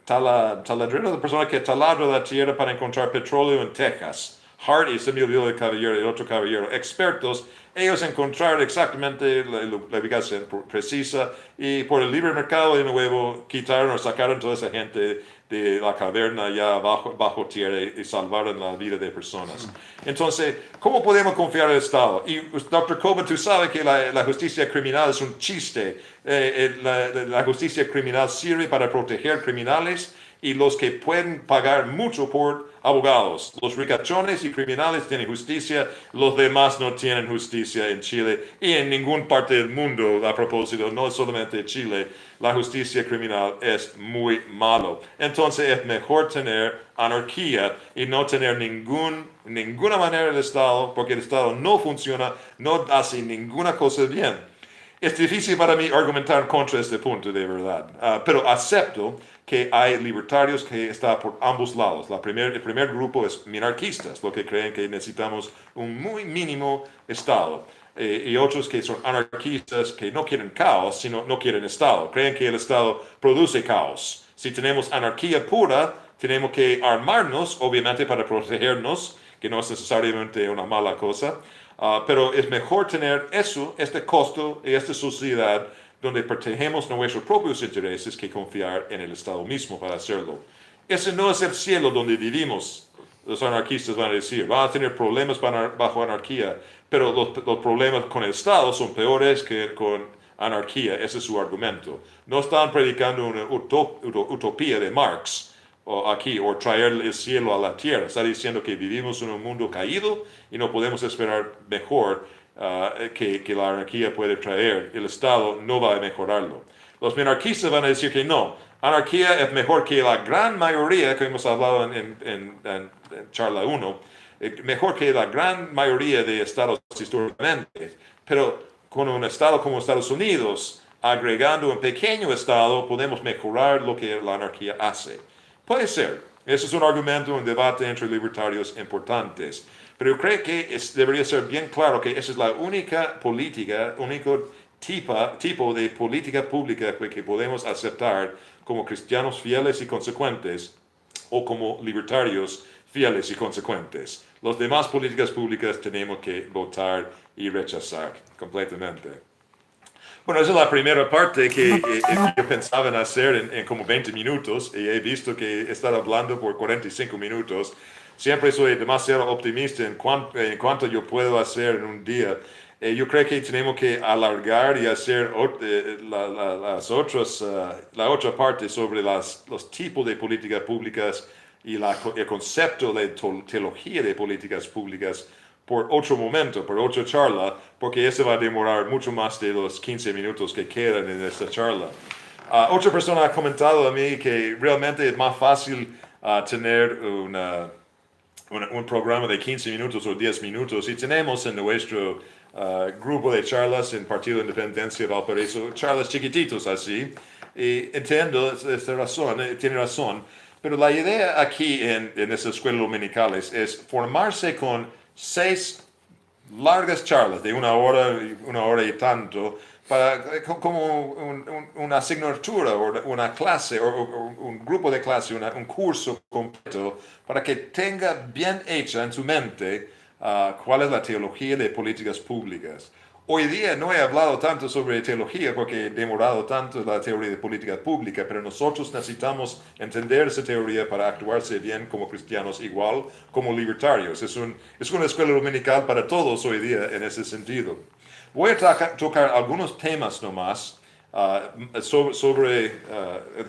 taladreros, de personas que taladran la tierra para encontrar petróleo en Texas. Hart y se me olvidó el otro caballero, expertos. Ellos encontraron exactamente la ubicación precisa, y por el libre mercado de nuevo quitaron o sacaron toda esa gente de la caverna ya bajo tierra y salvaron la vida de personas. Entonces, ¿cómo podemos confiar en el Estado? Y Dr. Coben, tú sabes que la justicia criminal es un chiste. La justicia criminal sirve para proteger criminales y los que pueden pagar mucho por abogados. Los ricachones y criminales tienen justicia, los demás no tienen justicia en Chile y en ninguna parte del mundo. A propósito, no solamente Chile, la justicia criminal es muy malo. Entonces es mejor tener anarquía y no tener ninguna manera del Estado, porque el Estado no funciona, no hace ninguna cosa bien. Es difícil para mí argumentar contra este punto, de verdad, pero acepto que hay libertarios que están por ambos lados. El primer grupo es minarquistas, los que creen que necesitamos un muy mínimo Estado. Y otros que son anarquistas, que no quieren caos, sino no quieren Estado. Creen que el Estado produce caos. Si tenemos anarquía pura, tenemos que armarnos, obviamente, para protegernos, que no es necesariamente una mala cosa. Pero es mejor tener este costo y esta sociedad donde protegemos nuestros propios intereses, que confiar en el Estado mismo para hacerlo. Ese no es el cielo donde vivimos. Los anarquistas van a decir, van a tener problemas bajo anarquía, pero los problemas con el Estado son peores que con anarquía. Ese es su argumento. No están predicando una utopía de Marx o traer el cielo a la tierra. Está diciendo que vivimos en un mundo caído y no podemos esperar mejor. que la anarquía puede traer. El Estado no va a mejorarlo. Los minarquistas van a decir que no. Anarquía es mejor que la gran mayoría, que hemos hablado en charla 1, mejor que la gran mayoría de estados históricamente. Pero con un estado como Estados Unidos, agregando un pequeño estado, podemos mejorar lo que la anarquía hace. Puede ser. Ese es un argumento, un debate entre libertarios importantes. Pero yo creo que debería ser bien claro que esa es la única política, único tipo de política pública que podemos aceptar como cristianos fieles y consecuentes o como libertarios fieles y consecuentes. Las demás políticas públicas tenemos que votar y rechazar completamente. Bueno, esa es la primera parte que yo pensaba en hacer en como 20 minutos y he visto que he estado hablando por 45 minutos. Siempre soy demasiado optimista en cuanto yo puedo hacer en un día. Yo creo que tenemos que alargar y hacer la otra parte sobre los tipos de políticas públicas y el concepto de teología de políticas públicas por otro momento, por otra charla, porque eso va a demorar mucho más de los 15 minutos que quedan en esta charla. Otra persona ha comentado a mí que realmente es más fácil tener un programa de 15 minutos o 10 minutos y tenemos en nuestro grupo de charlas en Partido Independencia, Valparaíso, charlas chiquititos así, y entiendo esta razón, tiene razón, pero la idea aquí en esas escuelas dominicales es formarse con 6 largas charlas de una hora y tanto, como una asignatura o una clase o un grupo de clase, un curso completo, para que tenga bien hecha en su mente cuál es la teología de políticas públicas. Hoy día no he hablado tanto sobre teología porque he demorado tanto la teoría de política pública, pero nosotros necesitamos entender esa teoría para actuarse bien como cristianos, igual como libertarios. Es una escuela dominical para todos hoy día en ese sentido. Voy a tocar algunos temas nomás sobre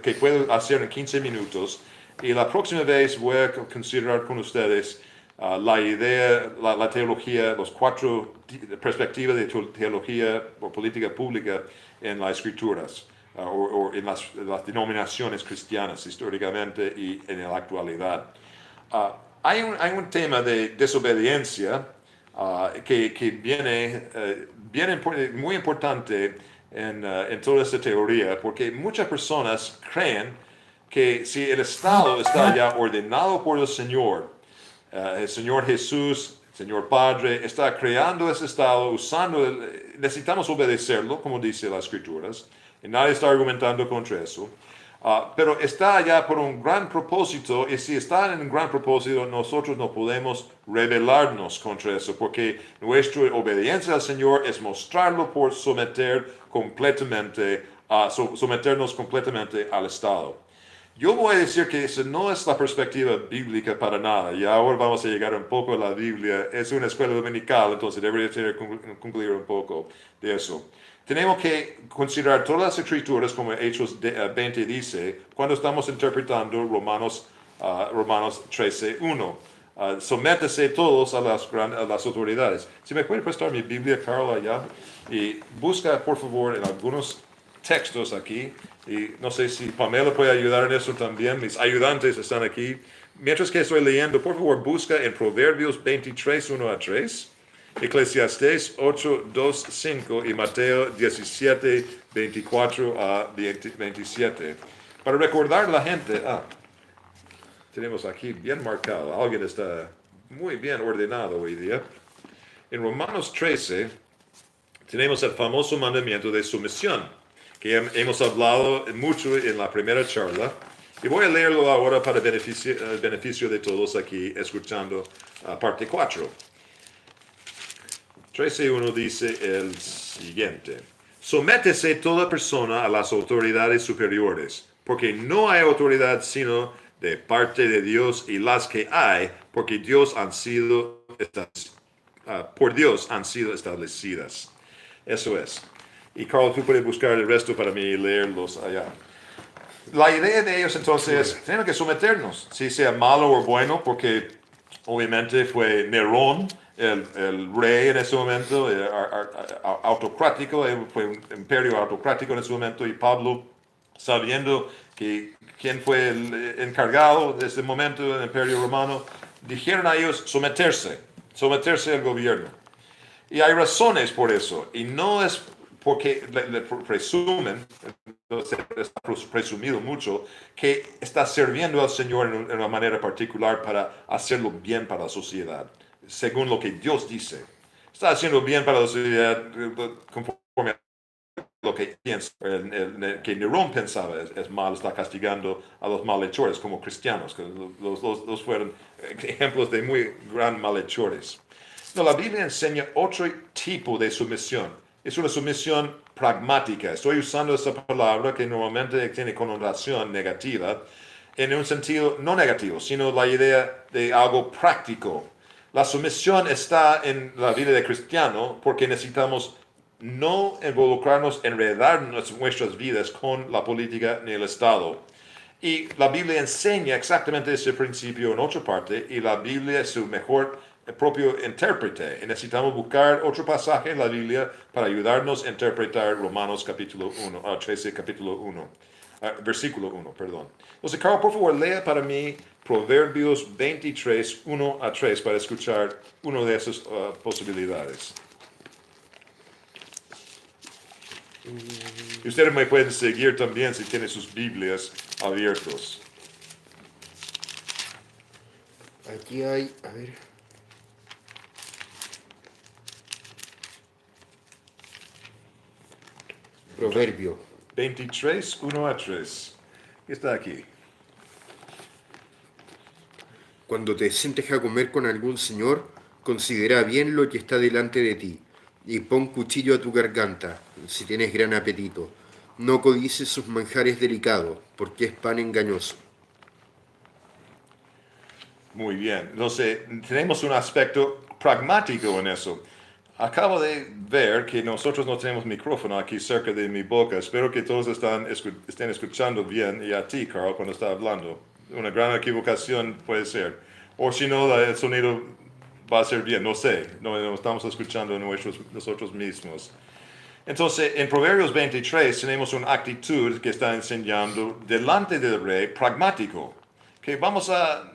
que puedo hacer en 15 minutos y la próxima vez voy a considerar con ustedes la idea, la teología, los 4 perspectivas de teología o política pública en las escrituras o en las denominaciones cristianas históricamente y en la actualidad. Hay un tema de desobediencia que viene muy importante en toda esta teoría, porque muchas personas creen que si el Estado está ya ordenado por el Señor Jesús, el Señor Padre, está creando ese Estado, necesitamos obedecerlo, como dice las Escrituras, y nadie está argumentando contra eso. Pero está allá por un gran propósito, y si está en un gran propósito, nosotros no podemos rebelarnos contra eso, porque nuestra obediencia al Señor es mostrarlo por someternos completamente al Estado. Yo voy a decir que esa no es la perspectiva bíblica para nada, y ahora vamos a llegar un poco a la Biblia. Es una escuela dominical, entonces debería concluir un poco de eso. Tenemos que considerar todas las escrituras, como Hechos 20 dice, cuando estamos interpretando Romanos 13:1. Sométese todos a las autoridades. Si me puede prestar mi Biblia, Carla, allá, y busca, por favor, en algunos textos aquí, y no sé si Pamela puede ayudar en eso también, mis ayudantes están aquí. Mientras que estoy leyendo, por favor, busca en Proverbios 23, 1-3, Eclesiastés 8, 2, 5 y Mateo 17, 24-27. Para recordar a la gente, tenemos aquí bien marcado, alguien está muy bien ordenado hoy día. En Romanos 13 tenemos el famoso mandamiento de sumisión, que hemos hablado mucho en la primera charla, y voy a leerlo ahora para beneficio de todos aquí, escuchando parte 4. 13:1 dice el siguiente: sométese toda persona a las autoridades superiores, porque no hay autoridad sino de parte de Dios, y las que hay, porque por Dios han sido establecidas. Eso es. Y Carl, tú puedes buscar el resto para mí y leerlos allá. La idea de ellos entonces es, tenemos que someternos, si sea malo o bueno, porque obviamente fue Nerón el rey en ese momento, autocrático, fue un imperio autocrático en ese momento, y Pablo, sabiendo que quién fue el encargado de ese momento del imperio romano, dijeron a ellos someterse al gobierno. Y hay razones por eso, y no es porque le presumen, está presumido mucho, que está sirviendo al Señor en una manera particular para hacerlo bien para la sociedad, según lo que Dios dice. Está haciendo bien para la sociedad conforme a lo que piensa, que Nerón pensaba es mal, está castigando a los malhechores como cristianos, que los fueron ejemplos de muy gran malhechores. No, la Biblia enseña otro tipo de sumisión. Es una sumisión pragmática. Estoy usando esa palabra que normalmente tiene connotación negativa, en un sentido no negativo, sino la idea de algo práctico. La sumisión está en la vida de cristiano porque necesitamos no involucrarnos, enredar nuestras vidas con la política ni el Estado. Y la Biblia enseña exactamente ese principio en otra parte, y la Biblia es su mejor propio intérprete. Y necesitamos buscar otro pasaje en la Biblia para ayudarnos a interpretar Romanos capítulo 1, 13, capítulo 1, versículo 1, perdón. Entonces, Carl, por favor, lea para mí Proverbios 23, 1 a 3, para escuchar una de esas posibilidades. Y ustedes me pueden seguir también si tienen sus Biblias abiertos. Aquí hay, a ver. Proverbio. 23, 1 a 3. ¿Qué está aquí? Cuando te sientes a comer con algún señor, considera bien lo que está delante de ti, y pon cuchillo a tu garganta, si tienes gran apetito. No codices sus manjares delicados, porque es pan engañoso. Muy bien. Entonces, tenemos un aspecto pragmático en eso. Acabo de ver que nosotros no tenemos micrófono aquí cerca de mi boca. Espero que todos estén escuchando bien, y a ti, Carl, cuando está hablando. Una gran equivocación puede ser. O si no, el sonido va a ser bien, no sé. No estamos escuchando nosotros mismos. Entonces, en Proverbios 23 tenemos una actitud que está enseñando delante del rey pragmático, que vamos a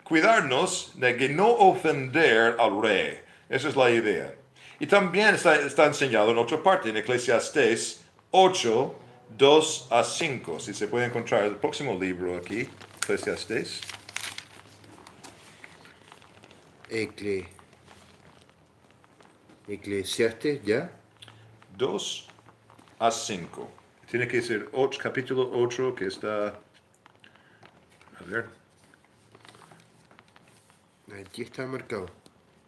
cuidarnos de que no ofender al rey. Esa es la idea. Y también está enseñado en otra parte, en Eclesiastés 8, 2 a 5. Si se puede encontrar el próximo libro aquí, Eclesiastés. Eclesiastes, ¿ya? 2 a 5. Tiene que ser capítulo 8 que está... A ver. Aquí está marcado.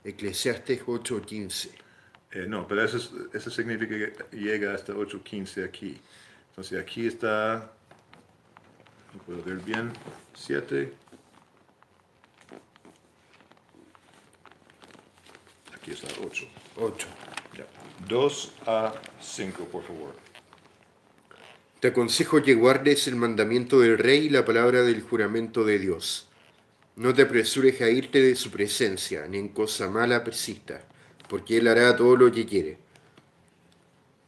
Eclesiastes 8:15. No, pero eso significa que llega hasta 8:15 aquí. Entonces aquí está, no puedo ver bien, 7. Aquí está 8. 8. Ya. 2 a 5, por favor. Te aconsejo que guardes el mandamiento del rey y la palabra del juramento de Dios. No te apresures a irte de su presencia, ni en cosa mala persista, porque él hará todo lo que quiere.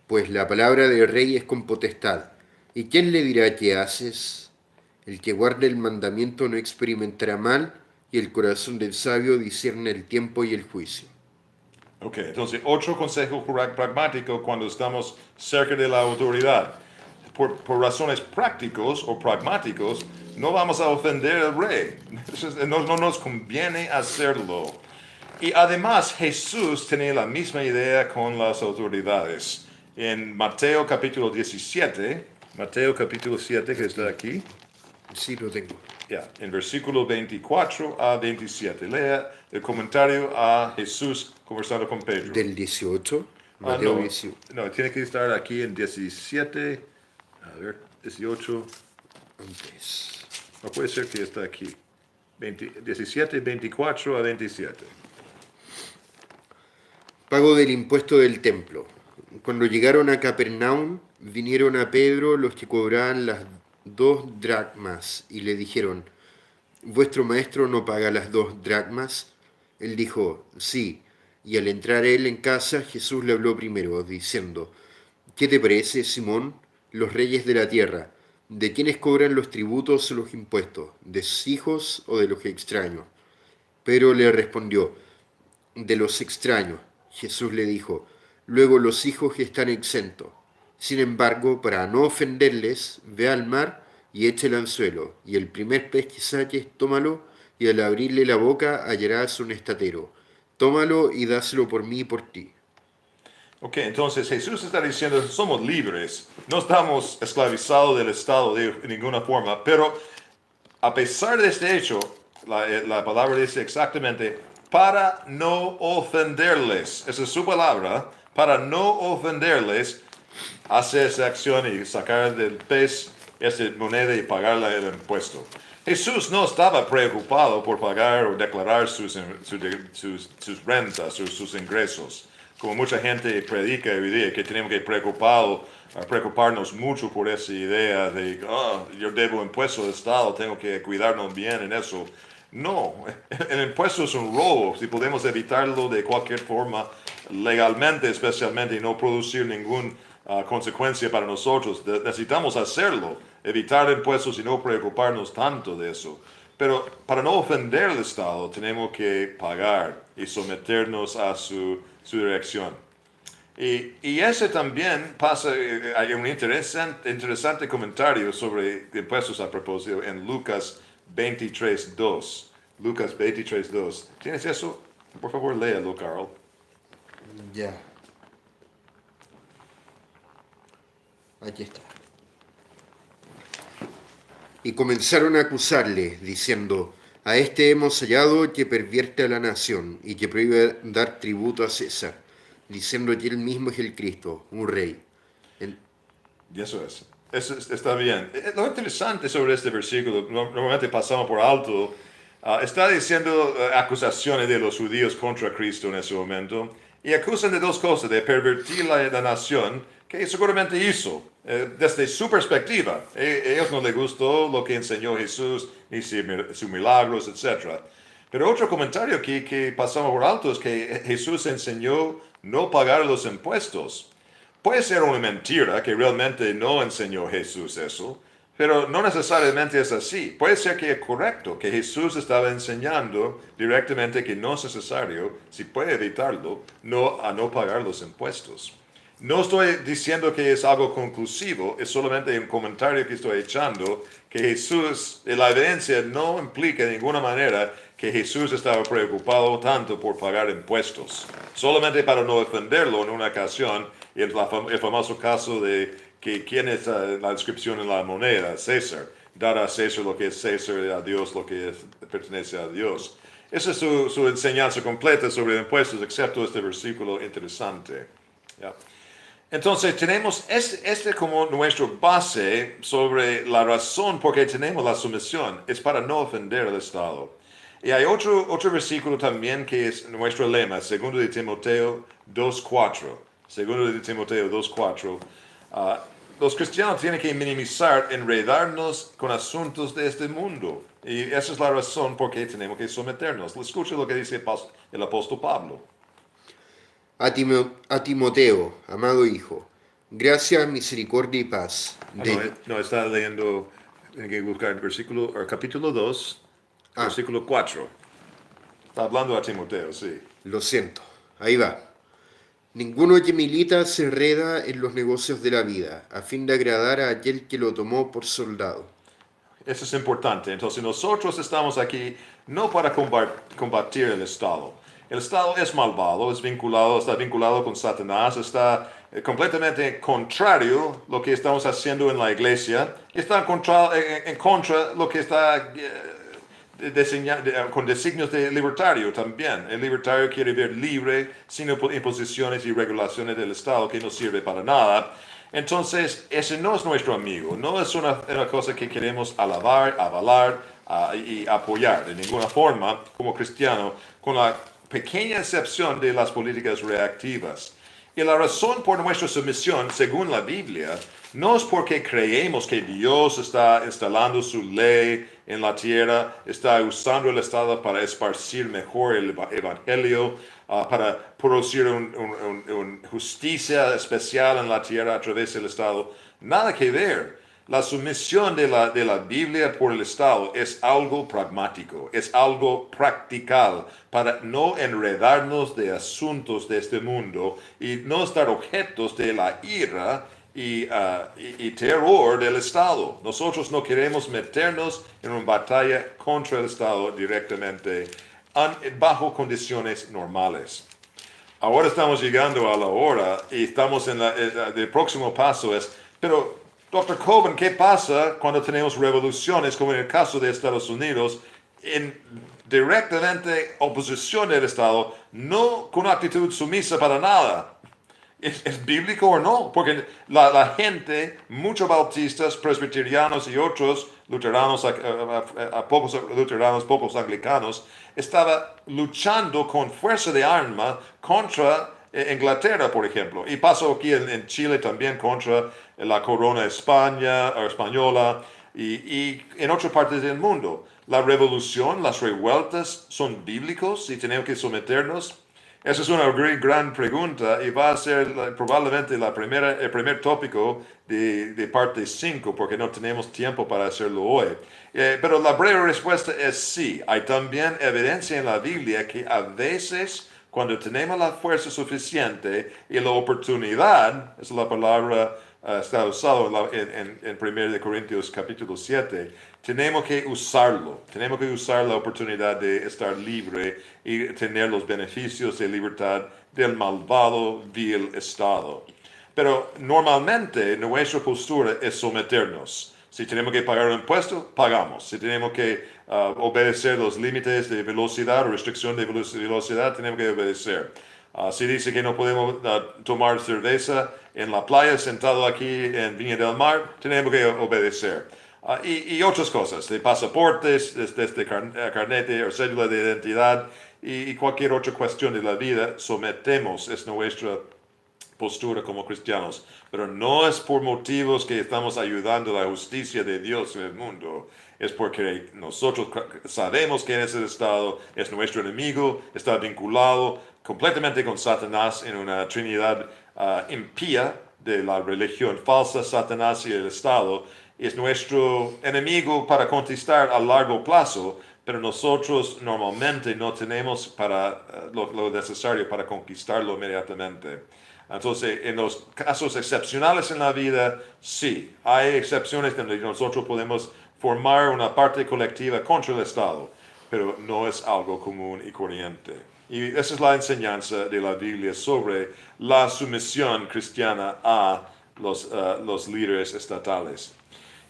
Pues la palabra del rey es con potestad. ¿Y quién le dirá qué haces? El que guarde el mandamiento no experimentará mal, y el corazón del sabio discierne el tiempo y el juicio. Ok, entonces otro consejo pragmático cuando estamos cerca de la autoridad. Por razones prácticos o pragmáticos, no vamos a ofender al rey. No nos conviene hacerlo. Y además Jesús tenía la misma idea con las autoridades. En Mateo capítulo 17, Mateo capítulo 7 que está aquí, Sí, lo tengo. en versículo 24 a 27. Lea el comentario a Jesús conversando con Pedro. Del 18, Mateo 18. No, tiene que estar aquí en 17, a ver, 18, Antes. no puede ser que está aquí. 17, 24 a 27. Pago del impuesto del templo. Cuando llegaron a Capernaum, vinieron a Pedro los que cobraban las 2 dracmas y le dijeron, ¿vuestro maestro no paga las 2 dracmas? Él dijo, sí. Y al entrar él en casa, Jesús le habló primero, diciendo, ¿qué te parece, Simón? Los reyes de la tierra, ¿de quiénes cobran los tributos o los impuestos? ¿De sus hijos o de los extraños? Pedro le respondió, de los extraños. Jesús le dijo, luego los hijos están exentos. Sin embargo, para no ofenderles, ve al mar y echa el anzuelo, y el primer pez que saques, tómalo, y al abrirle la boca hallarás un estatero. Tómalo y dáselo por mí y por ti. Ok, entonces Jesús está diciendo, somos libres, no estamos esclavizados del Estado de ninguna forma, pero a pesar de este hecho, la palabra dice exactamente, para no ofenderles. Esa es su palabra, para no ofenderles, hace esa acción y sacar del pez esa moneda y pagarle el impuesto. Jesús no estaba preocupado por pagar o declarar sus rentas o sus ingresos. Como mucha gente predica hoy día, que tenemos que preocuparnos mucho por esa idea de, yo debo impuestos al Estado, tengo que cuidarnos bien en eso. No, el impuesto es un robo. Si podemos evitarlo de cualquier forma, legalmente especialmente, y no producir ninguna consecuencia para nosotros, necesitamos hacerlo, evitar impuestos y no preocuparnos tanto de eso. Pero para no ofender al Estado, tenemos que pagar y someternos a su dirección. Y ese también pasa, hay un interesante comentario sobre impuestos a propósito en Lucas 23:2. Lucas 23:2. ¿Tienes eso? Por favor, léalo, Carl. Ya. Aquí está. Y comenzaron a acusarle, diciendo, a este hemos hallado que pervierte a la nación y que prohíbe dar tributo a César, diciendo que él mismo es el Cristo, un rey. Y eso es. Está bien. Lo interesante sobre este versículo, normalmente pasamos por alto, está diciendo acusaciones de los judíos contra Cristo en ese momento, y acusan de dos cosas, de pervertir la nación, que seguramente hizo, desde su perspectiva. Ellos no les gustó lo que enseñó Jesús, ni sus milagros, etc. Pero otro comentario que pasamos por alto es que Jesús enseñó no pagar los impuestos. Puede ser una mentira que realmente no enseñó Jesús eso, pero no necesariamente es así. Puede ser que es correcto, que Jesús estaba enseñando directamente que no es necesario, si puede evitarlo, a no pagar los impuestos. No estoy diciendo que es algo conclusivo, es solamente un comentario que estoy echando, que Jesús, la evidencia no implica de ninguna manera que Jesús estaba preocupado tanto por pagar impuestos, solamente para no ofenderlo en una ocasión, y el famoso caso de que quién es la inscripción en la moneda, César, dar a César lo que es César y a Dios lo que pertenece a Dios. Esa es su enseñanza completa sobre impuestos, excepto este versículo interesante. ¿Ya? Entonces tenemos este como nuestra base sobre la razón por qué tenemos la sumisión, es para no ofender al Estado. Y hay otro versículo también que es nuestro lema, 2 de Timoteo 2:4. 2 de Timoteo 2:4. Los cristianos tienen que minimizar, enredarnos con asuntos de este mundo. Y esa es la razón por qué tenemos que someternos. Escucha lo que dice el apóstol Pablo. A Timoteo, amado hijo, gracia, misericordia y paz. No, está leyendo, tiene que buscar el versículo, el capítulo 2, versículo 4. Está hablando a Timoteo, sí. Lo siento, ahí va. Ninguno que milita se enreda en los negocios de la vida, a fin de agradar a aquel que lo tomó por soldado. Eso es importante. Entonces nosotros estamos aquí no para combatir el Estado. El Estado es malvado, está vinculado con Satanás, está completamente contrario a lo que estamos haciendo en la iglesia, está en contra de lo que está con designios de libertario también. El libertario quiere ver libre, sin imposiciones y regulaciones del Estado, que no sirve para nada. Entonces, ese no es nuestro amigo, no es una cosa que queremos alabar, avalar y apoyar de ninguna forma como cristiano, con la pequeña excepción de las políticas reactivas. Y la razón por nuestra sumisión, según la Biblia, no es porque creemos que Dios está instalando su ley en la tierra, está usando el Estado para esparcir mejor el Evangelio, para producir una justicia especial en la tierra a través del Estado. Nada que ver. La sumisión de la Biblia por el Estado es algo pragmático, es algo practical para no enredarnos de asuntos de este mundo y no estar objetos de la ira y terror del Estado. Nosotros no queremos meternos en una batalla contra el Estado directamente bajo condiciones normales. Ahora estamos llegando a la hora y estamos el próximo paso es, pero Dr. Coben, ¿qué pasa cuando tenemos revoluciones como en el caso de Estados Unidos en directamente oposición del Estado, no con actitud sumisa para nada? ¿Es bíblico o no? Porque la gente, muchos bautistas, presbiterianos y otros luteranos, pocos luteranos, pocos anglicanos, estaba luchando con fuerza de arma contra Inglaterra, por ejemplo. Y pasó aquí en Chile también contra la corona española y en otras partes del mundo. La revolución, las revueltas son bíblicos y tenemos que someternos. Esa es una gran pregunta y va a ser probablemente el primer tópico de parte 5 porque no tenemos tiempo para hacerlo hoy. Pero la breve respuesta es sí. Hay también evidencia en la Biblia que a veces cuando tenemos la fuerza suficiente y la oportunidad, esa es la palabra está usado en 1 Corintios capítulo 7, tenemos que usarlo, tenemos que usar la oportunidad de estar libre y tener los beneficios de libertad del malvado, vil Estado. Pero normalmente nuestra postura es someternos. Si tenemos que pagar un impuesto, pagamos. Si tenemos que obedecer los límites de velocidad o restricción de velocidad, tenemos que obedecer. Si dice que no podemos tomar cerveza en la playa sentado aquí en Viña del Mar, tenemos que obedecer. Y otras cosas, de pasaportes, desde carnet o cédula de identidad y cualquier otra cuestión de la vida, sometemos, es nuestra postura como cristianos. Pero no es por motivos que estamos ayudando a la justicia de Dios en el mundo. Es porque nosotros sabemos que ese Estado es nuestro enemigo, está vinculado completamente con Satanás en una trinidad impía de la religión falsa, Satanás y el Estado. Es nuestro enemigo para conquistar a largo plazo, pero nosotros normalmente no tenemos lo necesario para conquistarlo inmediatamente. Entonces, en los casos excepcionales en la vida, sí, hay excepciones donde nosotros podemos formar una parte colectiva contra el Estado, pero no es algo común y corriente. Y esa es la enseñanza de la Biblia sobre la sumisión cristiana a los líderes estatales.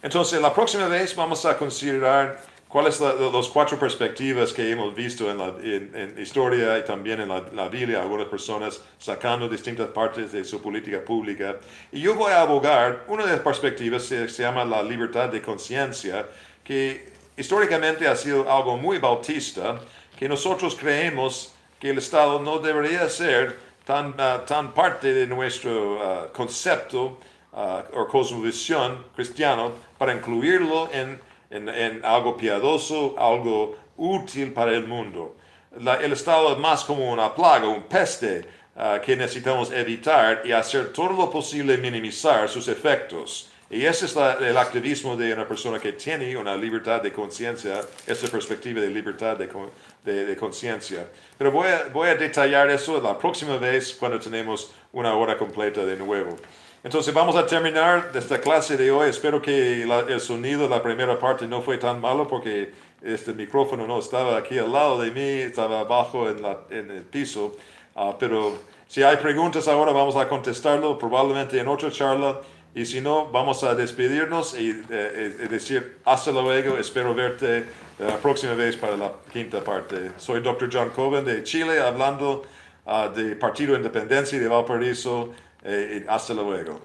Entonces, la próxima vez vamos a considerar cuáles son las 4 perspectivas que hemos visto en historia y también en la Biblia, algunas personas sacando distintas partes de su política pública. Y yo voy a abogar, una de las perspectivas se llama la libertad de conciencia, que históricamente ha sido algo muy bautista, que nosotros creemos que el Estado no debería ser tan parte de nuestro concepto o cosmovisión cristiano para incluirlo en algo piadoso, algo útil para el mundo. El Estado es más como una plaga, un peste que necesitamos evitar y hacer todo lo posible minimizar sus efectos. Y ese es el activismo de una persona que tiene una libertad de conciencia, esa perspectiva de libertad de conciencia. Pero voy a detallar eso la próxima vez cuando tenemos una hora completa de nuevo. Entonces vamos a terminar esta clase de hoy. Espero que el sonido de la primera parte no fue tan malo porque este micrófono no estaba aquí al lado de mí, estaba abajo en el piso. Pero si hay preguntas ahora vamos a contestarlo probablemente en otra charla. Y si no, vamos a despedirnos y decir hasta luego. Espero verte la próxima vez para la 5ª parte. Soy Dr. John Coben de Chile hablando de Partido Independencia y de Valparaíso. Hasta luego.